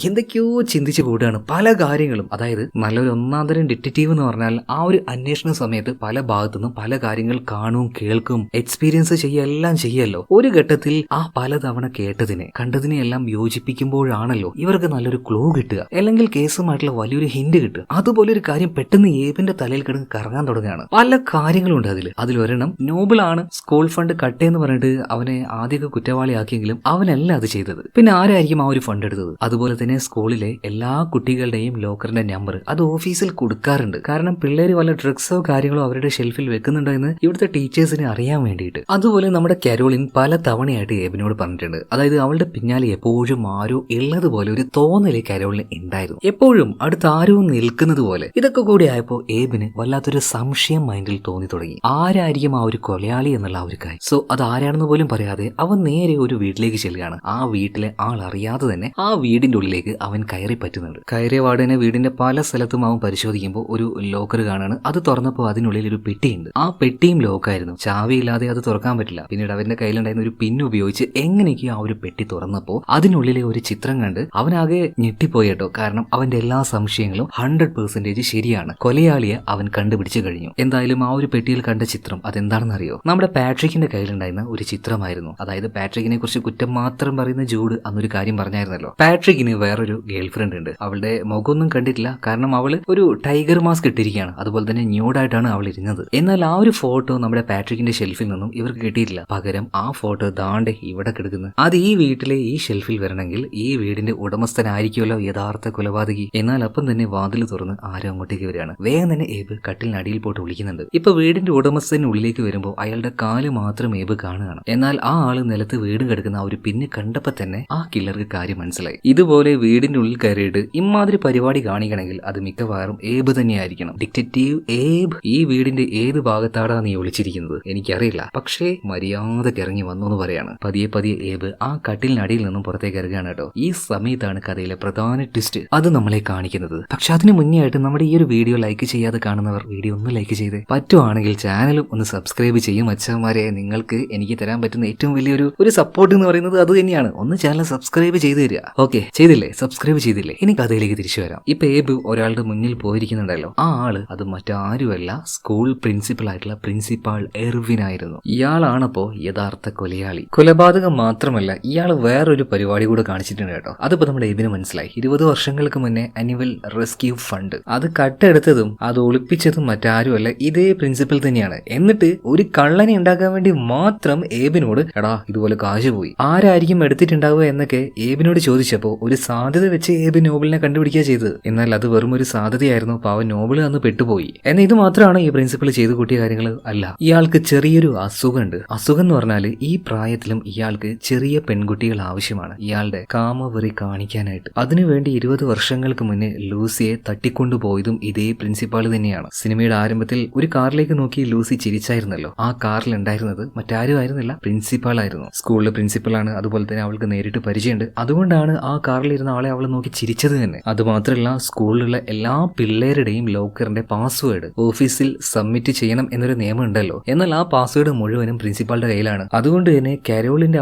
എന്തൊക്കെയോ ചിന്തിച്ചു കൂടാണ് പല കാര്യങ്ങളും. അതായത് നല്ലൊരു ഒന്നാം തരം ഡിറ്റക്റ്റീവ് എന്ന് പറഞ്ഞാൽ ആ ഒരു അന്വേഷണ സമയത്ത് പല ഭാഗത്തുനിന്നും പല കാര്യങ്ങൾ കാണും, കേൾക്കും, എക്സ്പീരിയൻസ് എല്ലാം ചെയ്യല്ലോ. ഒരു ഘട്ടത്തിൽ ആ പലതവണ കേട്ടതിനെ കണ്ടതിനെ എല്ലാം യോജിപ്പിക്കുമ്പോഴാണല്ലോ ഇവർക്ക് നല്ലൊരു ക്ലൂ കിട്ടുക, അല്ലെങ്കിൽ കേസുമായിട്ടുള്ള വലിയൊരു ഹിന്റ് കിട്ടുക. അതുപോലെ ഒരു കാര്യം പെട്ടെന്ന് ഏബിന്റെ തലയിൽ കിടന്ന് കറങ്ങാൻ തുടങ്ങുകയാണ്. പല കാര്യങ്ങളും ഉണ്ട് അതിലൊരെണ്ണം നോബിൾ ആണ് സ്കൂൾ ഫണ്ട് കട്ടേന്ന് പറഞ്ഞിട്ട് അവനെ ആദ്യമൊക്കെ കുറ്റവാളിയാക്കിയെങ്കിലും അവനല്ല അത് ചെയ്തത്. പിന്നെ ആരായിരിക്കും ആ ഒരു ഫണ്ട് എടുത്തത്? അതുപോലെ തന്നെ സ്കൂളിലെ എല്ലാ കുട്ടികളുടെയും ലോക്കറിന്റെ നമ്പർ അത് ഓഫീസിൽ കൊടുക്കാറുണ്ട്. കാരണം പിള്ളേര് വല്ല ഡ്രഗ്സോ കാര്യങ്ങളോ അവരുടെ ഷെൽഫിൽ വെക്കുന്നുണ്ടോ എന്ന് ഇവിടുത്തെ ടീച്ചേഴ്സിന് അറിയാൻ വേണ്ടിയിട്ട്. അതുപോലെ നമ്മുടെ കരോളിൻ പല തവണയായിട്ട് ഏബിനോട് പറഞ്ഞിട്ടുണ്ട്. അതായത് അവളുടെ പിന്നാലെ എപ്പോഴും ആരോ ഉള്ളതുപോലെ ഒരു തോന്നല് കരോളിന് ഉണ്ടായിരുന്നു. എപ്പോഴും അടുത്ത് ആരോ നിൽക്കുന്നത് പോലെ. ഇതൊക്കെ കൂടി ആയപ്പോ ഏബിന് വല്ലാത്തൊരു സംശയം മൈൻഡിൽ തോന്നി തുടങ്ങി. ആരായിരിക്കും ആ ഒരു കൊലയാളി എന്നുള്ള ആ ഒരു കാര്യം. സോ അത് ആരാണെന്ന് പോലും പറയാതെ അവൻ നേരെ ഒരു വീട്ടിലേക്ക് ചെല്ലുകയാണ്. ആ വീട്ടിലെ ആൾ അറിയാതെ തന്നെ ആ വീടിന്റെ ഉള്ളിലേക്ക് അവൻ കയറി പറ്റുന്നുണ്ട്. കയറിയ വാർഡനെ വീടിന്റെ പല സ്ഥലത്തും അവൻ പരിശോധിക്കുമ്പോൾ ഒരു ലോക്കർ കാണാണ്. അത് തുറന്നപ്പോൾ അതിനുള്ളിൽ ഒരു പെട്ടിയുണ്ട്. ആ പെട്ടിയും ലോക്കായിരുന്നു. ചാവിയില്ലാതെ അത് തുറക്കാൻ പറ്റില്ല. പിന്നീട് അവന്റെ കയ്യിലുണ്ടായിരുന്ന ഒരു പിൻ ഉപയോഗിച്ച് എങ്ങനെയൊക്കെയോ ആ ഒരു പെട്ടി തുറന്നപ്പോൾ അതിനുള്ളിലെ ഒരു ചിത്രം കണ്ട് അവനാകെ ഞെട്ടിപ്പോയി കേട്ടോ. കാരണം അവന്റെ എല്ലാ സംശയങ്ങളും 100% ശരിയാണ്. കൊലയാളിയെ അവൻ കണ്ടുപിടിച്ചു കഴിഞ്ഞു. എന്തായാലും ആ ഒരു പെട്ടിയിൽ കണ്ട ചിത്രം അതെന്താണെന്ന് അറിയോ? നമ്മുടെ പാട്രിക്കിന്റെ കയ്യിലുണ്ടായിരുന്ന ഒരു ചിത്രമായിരുന്നു. അതായത് പാട്രിക്കിനെ കുറിച്ച് കുറ്റം മാത്രം പറയുന്ന ജൂഡ് അന്നൊരു കാര്യം പറഞ്ഞായിരുന്നല്ലോ. പാട്രിക്കിന് വേറൊരു ഗേൾ ഫ്രണ്ട് ഉണ്ട്. അവളുടെ മുഖമൊന്നും കണ്ടിട്ടില്ല. കാരണം അവള് ഒരു ടൈഗർ മാസ്ക് ഇട്ടിരിക്കുകയാണ്. അതുപോലെ തന്നെ ന്യൂഡായിട്ടാണ് അവൾ ഇരുന്നത്. എന്നാൽ ആ ഒരു ഫോട്ടോ നമ്മുടെ പാട്രിക്കിന്റെ ഷെൽഫിൽ നിന്നും ഇവർക്ക് കിട്ടിയിട്ടില്ല. പകരം ആ ഫോട്ടോ ദാണ്ടെ ഇവിടെ കിടക്കുന്നത്. അത് ഈ വീട്ടിലെ ഈ ഷെൽഫിൽ വരണമെങ്കിൽ ഈ വീടിന്റെ ഉടമസ്ഥനായിരിക്കുമല്ലോ യഥാർത്ഥ കൊലപാതകി. എന്നാൽ അപ്പം തന്നെ വാതിൽ തുറന്ന് ആരും അങ്ങോട്ടേക്ക് വരികയാണ്. വേഗം തന്നെ ഏബ് കട്ടിലിനടിയിൽ പോയിട്ട് വിളിക്കുന്നുണ്ട്. ഇപ്പൊ വീടിന്റെ ഉടമസ്ഥന് ഉള്ളിലേക്ക് വരുമ്പോൾ അയാളുടെ കാല് മാത്രം ഏബ് കാണുകയാണ്. എന്നാൽ ആ ആള് നിലത്ത് വീട് കിടക്കുന്ന ആ ഒരു പിന്ന് കണ്ടപ്പോ തന്നെ ആ കില്ലർക്ക് കാര്യം മനസ്സിലായി. ഇതുപോലെ വീടിന്റെ ഉള്ളിൽ കയറിയിട്ട് ഇമാതിരി പരിപാടി കാണിക്കണമെങ്കിൽ അത് മിക്കവാറും ഏബ് തന്നെയായിരിക്കണം. ഡിറ്റക്റ്റീവ് ഏബ്, ഈ വീടിന്റെ ഏത് ഭാഗത്താടാ നീ ഒളിച്ചിരിക്കുന്നത് എനിക്കറിയില്ല, പക്ഷേ മര്യാദക്ക് ഇറങ്ങി വന്നു എന്ന് പറയാണ്. പതിയെ പതിയെ ഏബ് ആ കട്ടിലിനടിയിൽ നിന്നും പുറത്തേക്ക് ഇറങ്ങുകയാണ് കേട്ടോ. ഈ സമയത്താണ് കഥയിലെ പ്രധാന ട്വിസ്റ്റ് അത് നമ്മളെ കാണിക്കുന്നത്. പക്ഷെ അതിന് മുന്നേ ആയിട്ട് നമ്മുടെ ഈ ഒരു വീഡിയോ ലൈക്ക് ചെയ്യാതെ കാണുന്നവർ വീഡിയോ ഒന്ന് ലൈക്ക് ചെയ്ത് പറ്റുവാണെങ്കിൽ ചാനലും ഒന്ന് സബ്സ്ക്രൈബ് ചെയ്യും. അച്ഛന്മാരെ, നിങ്ങൾക്ക് എനിക്ക് തരാൻ പറ്റുന്ന ഏറ്റവും വലിയൊരു സപ്പോർട്ട് എന്ന് പറയുന്നത് അത് തന്നെയാണ്. ഒന്ന് ചാനൽ സബ്സ്ക്രൈബ് ചെയ്ത് തരിക. ഓക്കെ, ചെയ്തില്ലേ? സബ്സ്ക്രൈബ് ചെയ്തില്ലേ? ഇനി കഥയിലേക്ക് തിരിച്ചു വരാം. ഇപ്പൊ ഏബ് ഒരാളുടെ മുന്നിൽ പോയിരിക്കുന്നുണ്ടല്ലോ. ആ ആള് അത് മറ്റാരുമല്ല, സ്കൂൾ പ്രിൻസിപ്പൽ ആയിട്ടുള്ള പ്രിൻസിപ്പാൾ എർവിൻ ആയിരുന്നു. ഇയാളാണപ്പോ യഥാർത്ഥ കൊലയാളി. കൊലപാതകം മാത്രമല്ല, ഇയാൾ വേറൊരു പരിപാടി കൂടെ കാണിച്ചിട്ടുണ്ട് കേട്ടോ. അതിപ്പോ നമ്മുടെ ഏബിന് മനസ്സിലായി. 20 വർഷങ്ങൾക്ക് മുന്നേ അനിമൽ റെസ്ക്യൂ ഫണ്ട് അത് കട്ടെടുത്തതും അത് ഒളിപ്പിച്ചതും മറ്റാരുമല്ല, ഇതേ പ്രിൻസിപ്പൽ തന്നെയാണ്. എന്നിട്ട് ഒരു കള്ളനെ ഉണ്ടാക്കാൻ വേണ്ടി മാത്രം ഏബിനോട് എടാ ഇതുപോലെ കാശ് പോയി, ആരായിരിക്കും എടുത്തിട്ടുണ്ടാവുക എന്നൊക്കെ ഏബിനോട് ചോദിച്ചപ്പോ ഒരു സാധ്യത വെച്ച് ഏബിൻ നോബിളിനെ കണ്ടുപിടിക്കുക ചെയ്തത്. എന്നാൽ അത് വെറും ഒരു സാധ്യതയായിരുന്നു. പാവം നോബിൾ അന്ന് പെട്ടുപോയി. എന്നാൽ ഇത് മാത്രമാണ് ഈ പ്രിൻസിപ്പൽ ചെയ്തു കൂട്ടിയ കാര്യങ്ങൾ അല്ല. ഇയാൾക്ക് ചെറിയൊരു അസുഖമുണ്ട്. അസുഖം എന്ന് പറഞ്ഞാൽ ഈ പ്രായത്തിലും ഇയാൾക്ക് ചെറിയ പെൺകുട്ടികൾ ആവശ്യമാണ്, ഇയാളുടെ കാമവെറി കാണിക്കാനായിട്ട്. അതിനുവേണ്ടി 20 വർഷങ്ങൾക്ക് മുന്നേ ലൂസിയെ തട്ടിക്കൊണ്ടുപോയതും ഇതേ പ്രിൻസിപ്പാൾ തന്നെയാണ്. സിനിമയുടെ ആരംഭത്തിൽ ഒരു കാറിലേക്ക് നോക്കി ലൂസി ചിരിച്ചായിരുന്നല്ലോ. ആ കാറിൽ ഉണ്ടായിരുന്നത് മറ്റാരും ആയിരുന്നില്ല, പ്രിൻസിപ്പാൾ ആയിരുന്നു. സ്കൂളിലെ പ്രിൻസിപ്പളാണ്. അതുപോലെ തന്നെ അവൾക്ക് നേരിട്ട് പരിചയമുണ്ട്. അതുകൊണ്ടാണ് ആ കാറിലിരുന്ന ആളെ അവൾ നോക്കി ചിരിച്ചത് തന്നെ. അതുമാത്രമല്ല, സ്കൂളിലുള്ള എല്ലാ പിള്ളേരുടെയും ലോക്കറിന്റെ പാസ്വേഡ് ഓഫീസിൽ സബ്മിറ്റ് ചെയ്യണം എന്നൊരു നിയമം ഉണ്ടല്ലോ. എന്നാൽ ആ പാസ്വേഡ് മുഴുവനും പ്രിൻസിപ്പാളുടെ കയ്യിലാണ്. അതുകൊണ്ട് തന്നെ കരോളിന്റെ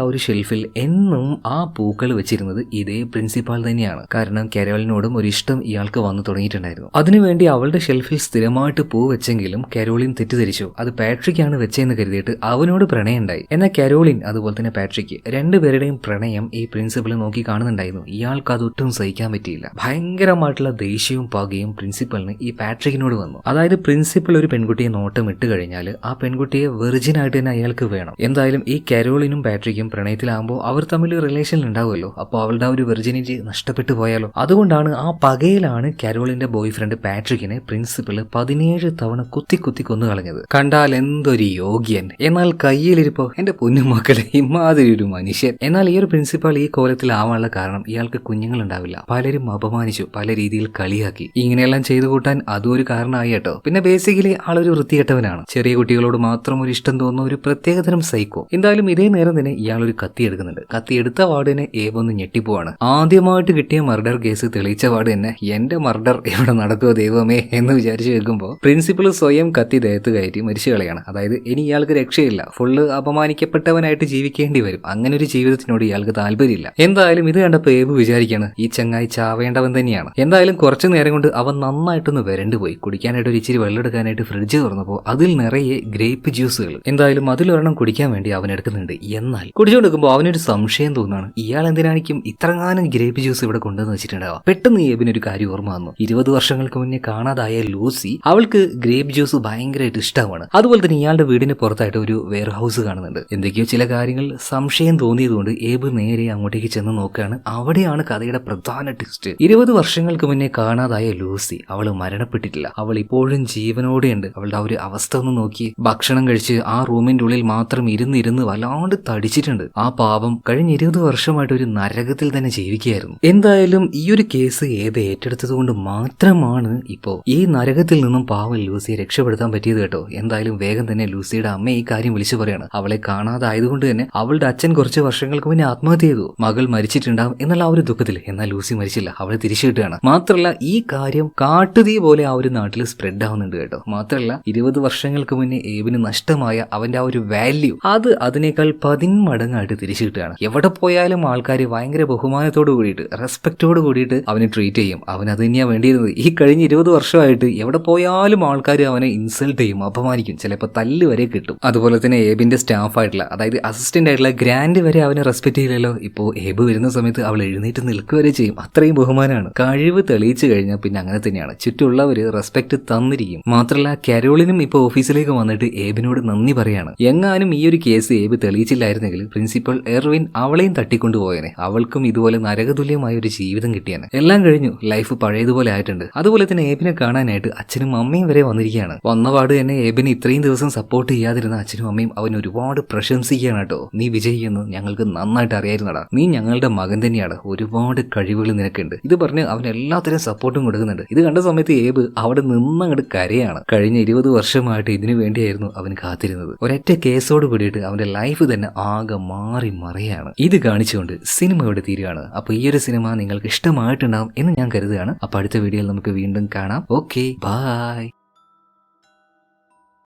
ആ ഒരു ഷെൽഫിൽ എന്നും ആ പൂക്കൾ വെച്ചിരുന്നത് ഇതേ പ്രിൻസിപ്പാൾ തന്നെയാണ്. കാരണം കരോളിനോടും ഒരു ഇഷ്ടം ഇയാൾക്ക് വന്നു തുടങ്ങിയിട്ടുണ്ടായിരുന്നു. അതിനുവേണ്ടി അവളുടെ ഷെൽഫിൽ സ്ഥിരമായിട്ട് പൂ വെച്ചെങ്കിലും കരോളിൻ തെറ്റിദ്ധരിച്ചു അത് പാട്രിക് ആണ് വെച്ചെന്ന് കരുതിയിട്ട് അവനോട് പ്രണയം ഉണ്ടായി. എന്നാൽ കരോളിൻ അതുപോലെ തന്നെ പാട്രിക് രണ്ടുപേരുടെയും പ്രണയം ഈ പ്രിൻസിപ്പൽ നോക്കി കാണുന്നുണ്ടായിരുന്നു. ഇയാൾക്ക് അതൊട്ടും സഹിക്കാൻ പറ്റിയില്ല. ഭയങ്കരമായിട്ടുള്ള ദേഷ്യവും പകയും പ്രിൻസിപ്പലിന് ഈ പാട്രിക്കിനോട് വന്നു. അതായത് പ്രിൻസിപ്പൽ ഒരു പെൺകുട്ടിയെ നോട്ടം ഇട്ട് കഴിഞ്ഞാൽ ആ പെൺകുട്ടിയെ വെർജിൻ ആയിട്ട് തന്നെ അയാൾക്ക് വേണം. എന്തായാലും ഈ കരോളിനും പാട്രിക്കും പ്രണയത്തിലാകുമ്പോൾ അവർ തമ്മിൽ റിലേഷൻ ഉണ്ടാവുമല്ലോ. അപ്പോൾ അവളുടെ ഒരു വെർജിനിറ്റി നഷ്ടപ്പെട്ടു പോയാലോ. അതുകൊണ്ടാണ് ആ പകയിലാണ് കരോളിന്റെ ബോയ് ഫ്രണ്ട് പാട്രിക്കിനെ പ്രിൻസിപ്പൽ 17 തവണ കുത്തി കൊന്നു കളഞ്ഞത്. കണ്ടാൽ എന്തൊരു യോഗ്യൻ, എന്നാൽ കയ്യിലിരിപ്പോ എന്റെ പൊന്നുമക്കളെ ഇമാതിരി ഒരു മനുഷ്യൻ. എന്നാൽ ഈ ഒരു പ്രിൻസിപ്പാൾ ഈ കോലത്തിലാവാനുള്ള കാരണം ഇയാൾക്ക് കുഞ്ഞുങ്ങൾ ഉണ്ടാവില്ല. പലരും അപമാനിച്ചു, പല രീതിയിൽ കളിയാക്കി. ഇങ്ങനെയെല്ലാം ചെയ്തു കൂട്ടാൻ അതും ഒരു കാരണമായി കേട്ടോ. പിന്നെ ബേസിക്കലി ആളൊരു വൃത്തികെട്ടവനാണ്. ചെറിയ കുട്ടികളോട് മാത്രം ഒരു ഇഷ്ടം തോന്നുന്ന ഒരു പ്രത്യേകതരം സൈക്കോ. എന്തായാലും ഇതേ നേരം തന്നെ ഇയാൾ ഒരു കത്തി എടുക്കുന്നുണ്ട്. കത്തി എടുത്ത വാർഡിനെ ഏബ് ഒന്ന് ഞെട്ടിപ്പോവാണ്. ആദ്യമായിട്ട് കിട്ടിയ മർഡർ കേസ് തെളിയിച്ച വാർഡ് തന്നെ എന്റെ മർഡർ ഇവിടെ നടക്കുമോ ദൈവമേ എന്ന് വിചാരിച്ചു വെക്കുമ്പോൾ പ്രിൻസിപ്പൾ സ്വയം കത്തി ദേഹത്ത് കയറ്റി മരിച്ചു കളയാണ്. അതായത് ഇനി ഇയാൾക്ക് രക്ഷയില്ല, ഫുള്ള് അപമാനിക്കപ്പെട്ടവനായിട്ട് ജീവിക്കേണ്ടി വരും. അങ്ങനെ ഒരു ജീവിതത്തിനോട് ഇയാൾക്ക് താല്പര്യമില്ല. എന്തായാലും ഇത് കണ്ടപ്പോൾ ഏബ് വിചാരിക്കാണ് ഈ ചങ്ങായി ചാവേണ്ടവൻ തന്നെയാണ്. എന്തായാലും കുറച്ചു നേരം കൊണ്ട് അവൻ നന്നായിട്ടൊന്ന് വരണ്ടുപോയി. കുടിക്കാനായിട്ട് ഒരു ഇച്ചിരി വെള്ളം എടുക്കാനായിട്ട് ഫ്രിഡ്ജ് തുറന്നപ്പോൾ അതിൽ നിറയെ ഗ്രേപ്പ് ജ്യൂസുകൾ. എന്തായാലും അതിലൊരെണ്ണം കുടിക്കാൻ വേണ്ടി അവൻ എടുക്കുന്നുണ്ട്. എന്നാൽ കുടിച്ചുകൊടുക്കുമ്പോൾ അവനൊരു സംശയം തോന്നുകയാണ്, ഇയാൾ എന്തിനാണിക്കും ഇത്രങ്ങാനും ഗ്രേപ്പ് ജ്യൂസ് ഇവിടെ കൊണ്ടുവന്ന് വെച്ചിട്ടുണ്ടാവുക. പെട്ടെന്ന് ഏബിനൊരു കാര്യം ഓർമ്മ വന്നു. 20 വർഷങ്ങൾക്ക് മുന്നേ കാണാതായ ലൂസി, അവൾക്ക് ഗ്രേപ്പ് ജ്യൂസ് ഭയങ്കരമായിട്ട് ഇഷ്ടമാണ്. അതുപോലെ തന്നെ ഇയാളുടെ വീടിന് പുറത്തായിട്ട് ഒരു വെയർ ഹൗസ് കാണുന്നുണ്ട്. എന്തൊക്കെയോ ചില കാര്യങ്ങൾ സംശയം തോന്നിയതുകൊണ്ട് ഏബ് നേരെ അങ്ങോട്ടേക്ക് ചെന്ന് നോക്കുകയാണ്. അവിടെയാണ് കഥയുടെ പ്രധാന ട്വിസ്റ്റ്. 20 വർഷങ്ങൾക്ക് മുന്നേ കാണാതായ ലൂസി, അവൾ മരണപ്പെട്ടിട്ടില്ല. അവൾ ഇപ്പോഴും ജീവനോടെയുണ്ട്. അവളുടെ ആ ഒരു അവസ്ഥ ഒന്ന് നോക്കി. ഭക്ഷണം കഴിച്ച് ആ റൂമിന്റെ ഉള്ളിൽ മാത്രം ഇരുന്ന് വല്ലാണ്ട് തടിച്ചിട്ടുണ്ട്. ആ പാവം കഴിഞ്ഞ 20 വർഷമായിട്ട് ഒരു നരകത്തിൽ തന്നെ ജീവിക്കുകയായിരുന്നു. എന്തായാലും ഈ ഒരു കേസ് ഏബ് ഏറ്റെടുത്തത് കൊണ്ട് മാത്രമാണ് ഇപ്പോ ഈ നരകത്തിൽ നിന്നും പാവം ലൂസിയെ രക്ഷപ്പെടുത്താൻ പറ്റിയത് കേട്ടോ. എന്തായാലും വേഗം തന്നെ ലൂസിയുടെ അമ്മ ഈ കാര്യം വിളിച്ചു പറയാണ്. അവളെ കാണാതായതുകൊണ്ട് തന്നെ അവളുടെ അച്ഛൻ കുറച്ച് വർഷങ്ങൾക്ക് മുന്നേ ആത്മഹത്യ ചെയ്തു. മകൾ മരിച്ചിട്ടുണ്ടാവും എന്നുള്ള ആ ഒരു ദുഃഖത്തിൽ. എന്നാൽ ലൂസി മരിച്ചില്ല, അവളെ തിരിച്ചു കിട്ടുകയാണ്. മാത്രമല്ല ഈ കാര്യം കാട്ടുതീ പോലെ ആ ഒരു നാട്ടിൽ സ്പ്രെഡ് ആവുന്നുണ്ട് കേട്ടോ. മാത്രമല്ല 20 വർഷങ്ങൾക്ക് മുന്നേ ഏബിന് നഷ്ടമായ അവന്റെ ആ ഒരു വാല്യൂ അത് അതിനേക്കാൾ 10 മടങ്ങായിട്ട് തിരിച്ചു കിട്ടുകയാണ്. എവിടെ പോയാലും ആൾക്കാർ ഭയങ്കര ബഹുമാനത്തോട് കൂടിയിട്ട്, റെസ്പെക്റ്റോട് കൂടിയിട്ട് അവനെ ട്രീറ്റ് ചെയ്യും. അവൻ അത് തന്നെയാണ് വേണ്ടിയിരുന്നത്. ഈ കഴിഞ്ഞ 20 വർഷമായിട്ട് എവിടെ പോയാലും ആൾക്കാർ അവനെ ഇൻസൾട്ട് ചെയ്യും, അപമാനിക്കും, ചിലപ്പോൾ തല്ല് വരെ കിട്ടും. അതുപോലെ തന്നെ ഏബിന്റെ സ്റ്റാഫ് ആയിട്ടുള്ള, അതായത് അസിസ്റ്റന്റ് ആയിട്ടുള്ള ഗ്രാൻഡ് വരെ അവനെ റെസ്പെക്ട് ചെയ്യില്ലല്ലോ. ഇപ്പോൾ ഏബ് വരുന്ന സമയത്ത് അവൾ എഴുന്നേറ്റ് നിൽക്കുക വരെ ചെയ്യും. അത്രയും ബഹുമാനമാണ്. കഴിവ് തെളിയിച്ചു കഴിഞ്ഞാൽ പിന്നെ അങ്ങനെ തന്നെയാണ്. ചുറ്റുമുള്ളവര് റെസ്പെക്ട് തന്നിരിക്കും. മാത്രമല്ല കരോളിനും ഇപ്പോൾ ഓഫീസിലേക്ക് വന്നിട്ട് ഏബിനോട് നന്ദി പറയാണ്. എങ്ങാനും ഈ ഒരു കേസ് ഏബ് തെളിയിച്ചില്ലായിരുന്നെങ്കിൽ പ്രിൻസിപ്പൽ എർവിൻ അവളെയും തട്ടിക്കൊണ്ടുപോയനെ. അവൾക്കും ഇതുപോലെ നരകതുല്യമായ ഒരു ജീവിതം കിട്ടിയാണ്. എല്ലാം കഴിഞ്ഞു, ലൈഫ് പഴയതുപോലെ ആയിട്ടുണ്ട്. അതുപോലെ തന്നെ ഏബിനെ കാണാനായിട്ട് അച്ഛനും അമ്മയും വരെ വന്നിരിക്കുകയാണ്. വന്നപാട് തന്നെ ഏബിനെ ഇത്രയും ദിവസം സപ്പോർട്ട് ചെയ്യാതിരുന്ന അച്ഛനും അമ്മയും അവൻ ഒരുപാട് പ്രശംസിക്കുകയാണ് കേട്ടോ. നീ വിജയിക്കുന്നു, ഞങ്ങൾക്ക് നന്നായിട്ട് അറിയായിരുന്നടാ, നീ ഞങ്ങളുടെ മകൻ തന്നെയാണ്, ഒരുപാട് കഴിവുകൾ നിനക്കുണ്ട്. ഇത് പറഞ്ഞ് അവൻ എല്ലാത്തിനും സപ്പോർട്ടും കൊടുക്കുന്നുണ്ട്. ഇത് കണ്ട സമയത്ത് ഏബ് അവിടെ നിന്നങ്ങോട്ട് കരയാണ്. കഴിഞ്ഞ 20 വർഷമായിട്ട് ഇതിനു വേണ്ടിയായിരുന്നു അവൻ കാത്തിരുന്നത്. ഒരൊറ്റ കേസോട് കൂടിയിട്ട് അവന്റെ ലൈഫ് തന്നെ ആകെ മാറി മറിയാണ്. ഇത് കാണിച്ചുകൊണ്ട് സിനിമ ഇവിടെ തീരുകയാണ്. അപ്പൊ ഈ ഒരു സിനിമ നിങ്ങൾക്ക് ഇഷ്ടമായിട്ടുണ്ടാവും എന്ന് ഞാൻ കരുതുകയാണ്. അപ്പൊ അടുത്ത വീഡിയോയിൽ നമുക്ക് വീണ്ടും കാണാം. Okay, by.